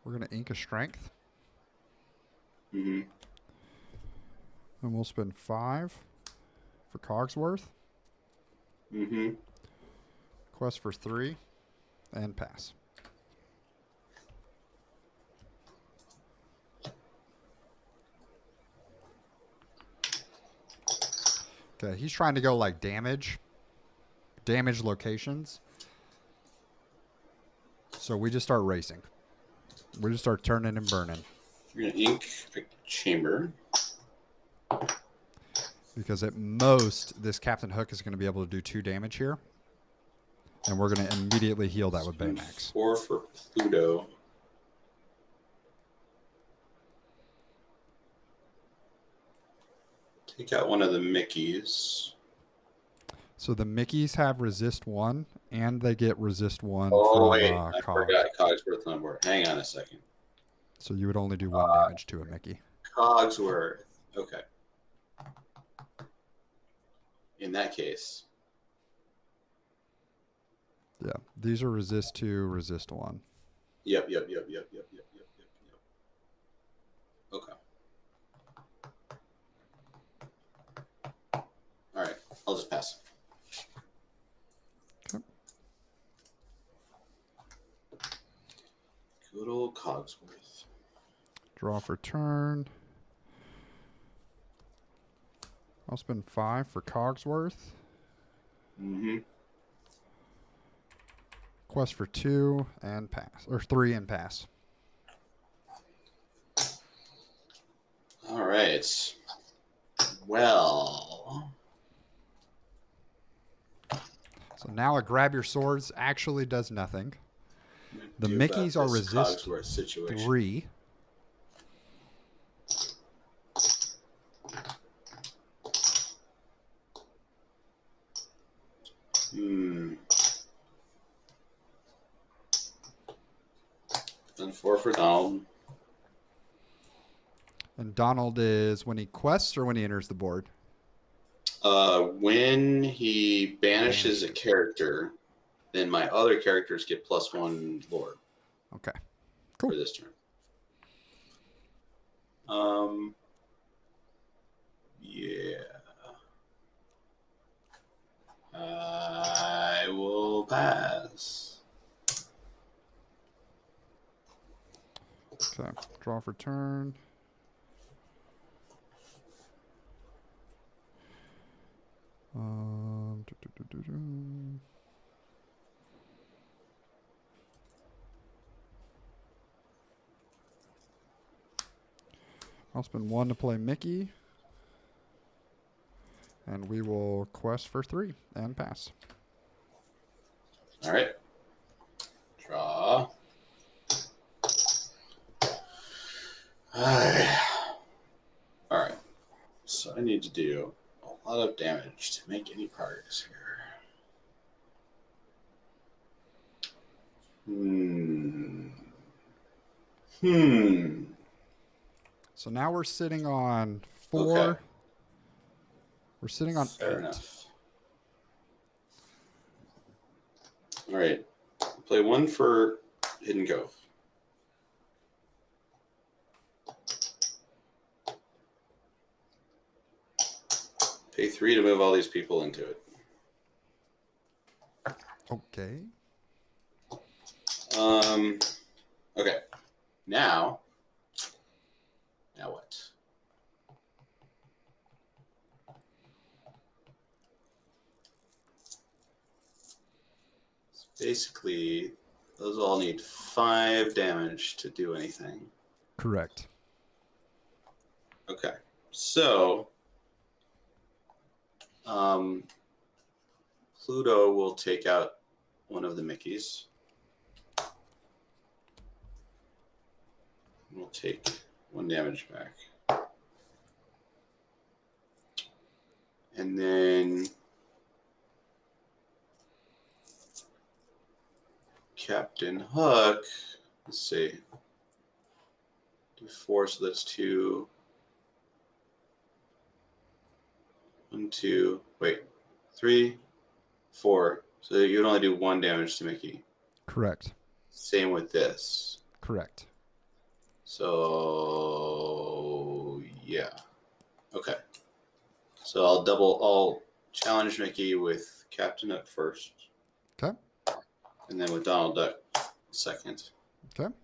A: We're going to ink a Strength.
G: Mm-hmm.
A: And we'll spend 5 for Cogsworth.
G: Mm-hmm.
A: Quest for 3. And pass. Okay, he's trying to go like damage locations. So we just start racing. We just start turning and burning.
G: You're going to ink a chamber.
A: Because at most, this Captain Hook is going to be able to do 2 damage here. And we're going to immediately heal that with Baymax.
G: 4 for Pluto. Take out one of the Mickeys.
A: So the Mickeys have resist 1, and they get resist 1
G: Oh,
A: from
G: wait. I
A: Cog.
G: forgot Cogsworth on board. Hang on a second.
A: So you would only do 1 damage to a Mickey.
G: Cogsworth. Okay. In that case.
A: Yeah. These are resist 2, resist 1.
G: Yep. Okay. All right. I'll just pass.
A: Okay.
G: Good old Cogsworth.
A: Draw for turn. I'll spend 5 for Cogsworth.
G: Mm-hmm.
A: Quest for 2 and pass. Or 3 and pass.
G: All right. Well.
A: So now a grab your swords actually does nothing. The Mickeys are resist
G: situation.
A: 3.
G: Then 4 for Donald.
A: And Donald is when he quests or when he enters the board?
G: When he banishes a character, then my other characters get +1 lore.
A: Okay. Cool.
G: For this turn. Yeah. I will pass.
A: Okay. Draw for turn. I'll spend 1 to play Mickey. And we will quest for 3 and pass.
G: All right. Draw. All right. So I need to do a lot of damage to make any progress here.
A: So now we're sitting on 4.
G: Okay.
A: We're sitting on
G: Fair
A: 8.
G: enough. All right. Play 1 for Hidden Cove. Pay 3 to move all these people into it.
A: Okay.
G: Okay. Now what? So basically, those all need 5 damage to do anything.
A: Correct.
G: Okay. So, Pluto will take out one of the Mickeys. We'll take 1 damage back. And then Captain Hook, let's see, do 4, so that's 2. 1, 2, wait, 3, 4. So you would only do 1 damage to Mickey.
A: Correct.
G: Same with this.
A: Correct.
G: So yeah. Okay. So I'll challenge Mickey with Captain Hook first.
A: Okay.
G: And then with Donald Duck second.
A: Okay.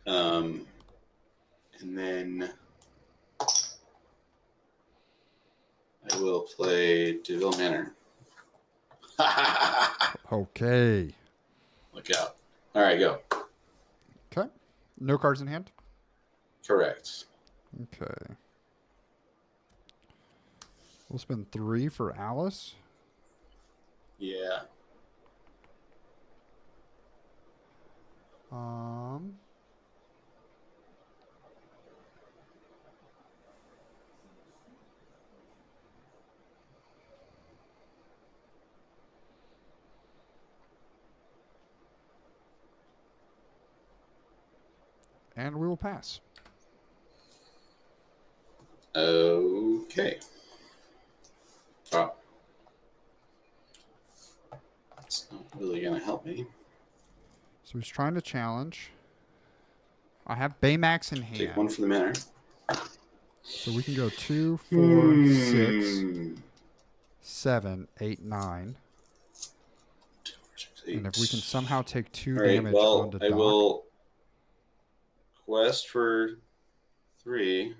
G: And then I will play Deville Manor.
A: Okay.
G: Look out. All right, go.
A: Okay. No cards in hand?
G: Correct.
A: Okay. We'll spend 3 for Alice.
G: Yeah.
A: And we will pass.
G: Okay. Oh. That's not really going to help me.
A: So he's trying to challenge. I have Baymax in hand.
G: Take 1 for the manor.
A: So we can go 2, 4, 6, 7, 8, 9.
G: 2, 4, 6, 8.
A: And if we can somehow take 2
G: All right,
A: damage
G: well,
A: onto
G: I
A: Doc.
G: will quest for 3.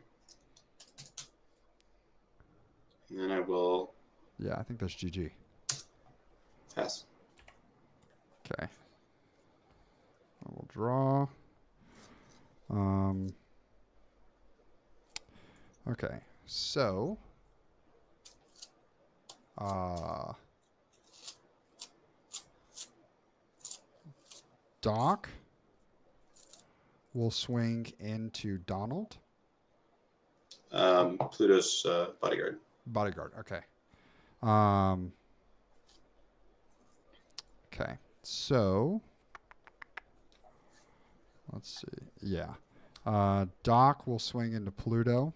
G: And then I will
A: Yeah, I think that's GG.
G: pass.
A: Okay. I will draw. Okay. So. Doc will swing into Donald.
G: Pluto's bodyguard.
A: Bodyguard. Okay. Okay. So let's see. Yeah. Doc will swing into Pluto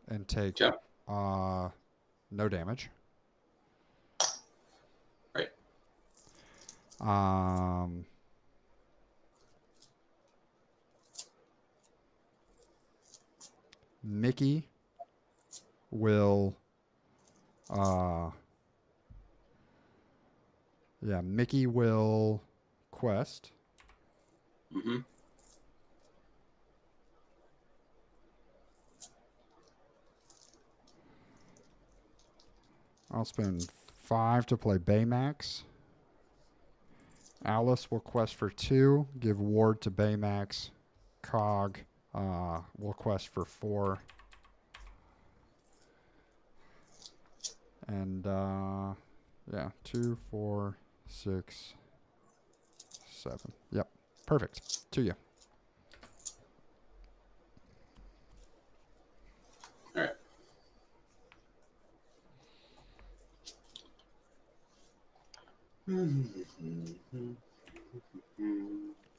A: and take
G: Okay.
A: no damage.
G: Right.
A: Mickey will Mickey will quest.
G: Mm-hmm.
A: I'll spend 5 to play Baymax. Alice will quest for 2. Give Ward to Baymax. Cog will quest for 4. And yeah, 2, 4, 6, 7. Yep, perfect. To you.
G: All right.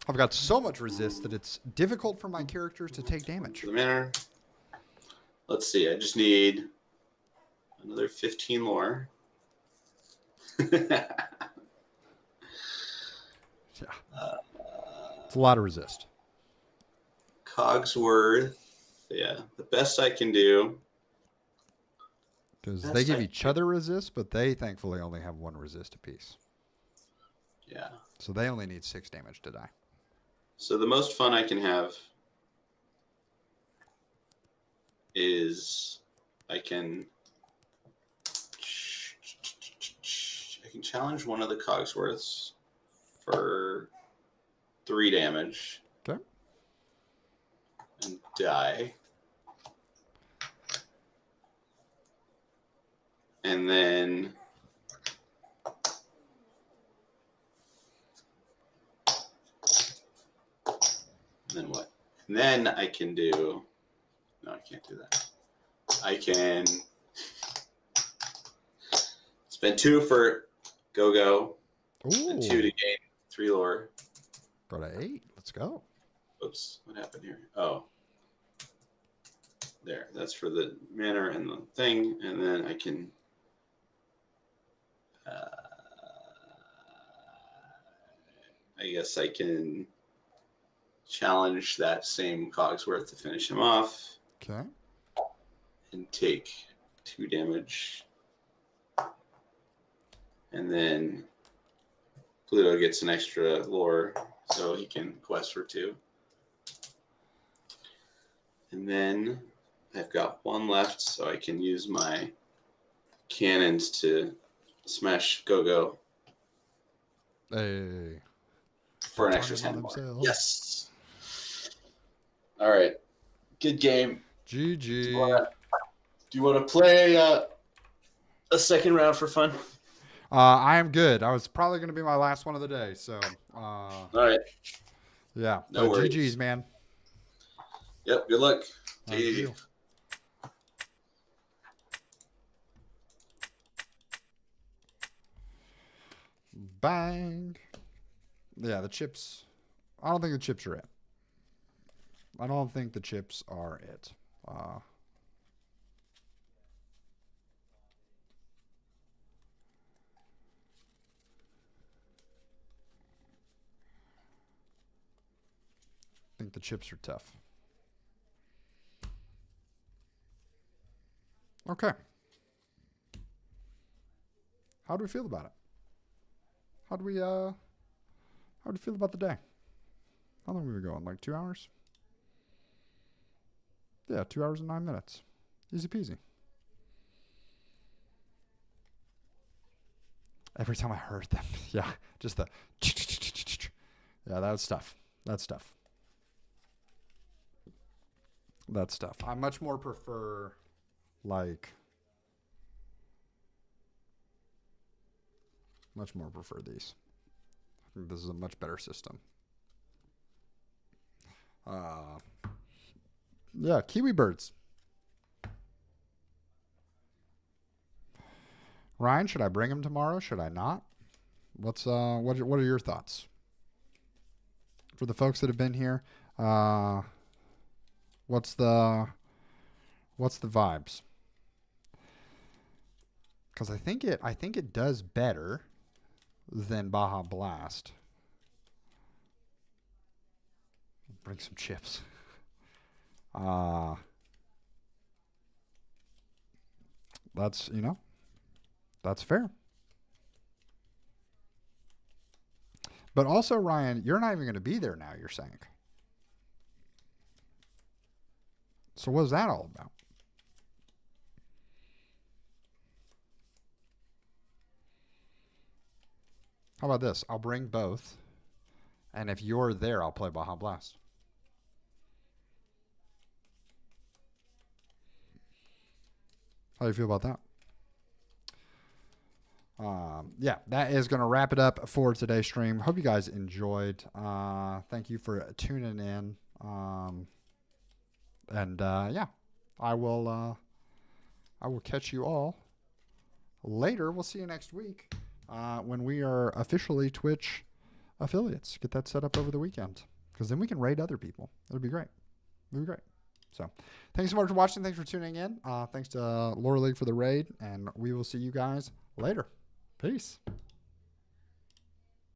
A: I've got so much resist that it's difficult for my characters to take damage.
G: For the manor. Let's see. I just need another 15 lore.
A: Yeah. It's a lot of resist.
G: Cogsworth. Yeah, the best I can do.
A: Because
G: Best
A: they give
G: I
A: each
G: can-
A: other resist, but they thankfully only have 1 resist apiece.
G: Yeah.
A: So they only need 6 damage to die.
G: So the most fun I can have is I can challenge one of the Cogsworths for 3 damage.
A: Okay.
G: And die. And then what? And then I can do. No, I can't do that. I can spend 2 for go and 2 to gain 3 lore.
A: Go to 8. Let's go.
G: Oops, what happened here? Oh, there. That's for the manor and the thing, and then I can. I guess I can challenge that same Cogsworth to finish him off.
A: Okay.
G: And take 2 damage. And then Pluto gets an extra lore, so he can quest for 2. And then I've got 1 left, so I can use my cannons to smash Go-Go.
A: Hey.
G: For an extra 10 more. Yes. All right. Good game.
A: GG.
G: Do you want to play a second round for fun?
A: I am good. I was probably going to be my last one of the day. So,
G: all right.
A: Yeah.
G: No worries.
A: GG's, man.
G: Yep. Good luck. Take it easy.
A: Bang. Yeah, the chips. I don't think the chips are it. I don't think the chips are it. I think the chips are tough. Okay. How do we feel about it? How do we feel about the day? How long have we been going? Like 2 hours? Yeah, 2 hours and 9 minutes. Easy peasy. Every time I heard them, yeah, just the, yeah, that's stuff. That's stuff. That stuff. I much more prefer, like, these. I think this is a much better system. Yeah, Kiwi birds. Ryan, should I bring him tomorrow? Should I not? What are your thoughts? For the folks that have been here, what's the vibes? Because I think it does better than Baja Blast. Bring some chips. That's, that's fair. But also, Ryan, you're not even going to be there now, you're saying. So what is that all about? How about this? I'll bring both. And if you're there, I'll play Baja Blast. How do you feel about that? Yeah, that is going to wrap it up for today's stream. Hope you guys enjoyed. Thank you for tuning in. Yeah, I will catch you all later. We'll see you next week when we are officially Twitch affiliates. Get that set up over the weekend, because then we can raid other people. It'll be great. It'll be great. So thanks so much for watching. Thanks for tuning in. Thanks to Lore League for the raid, and we will see you guys later. Peace.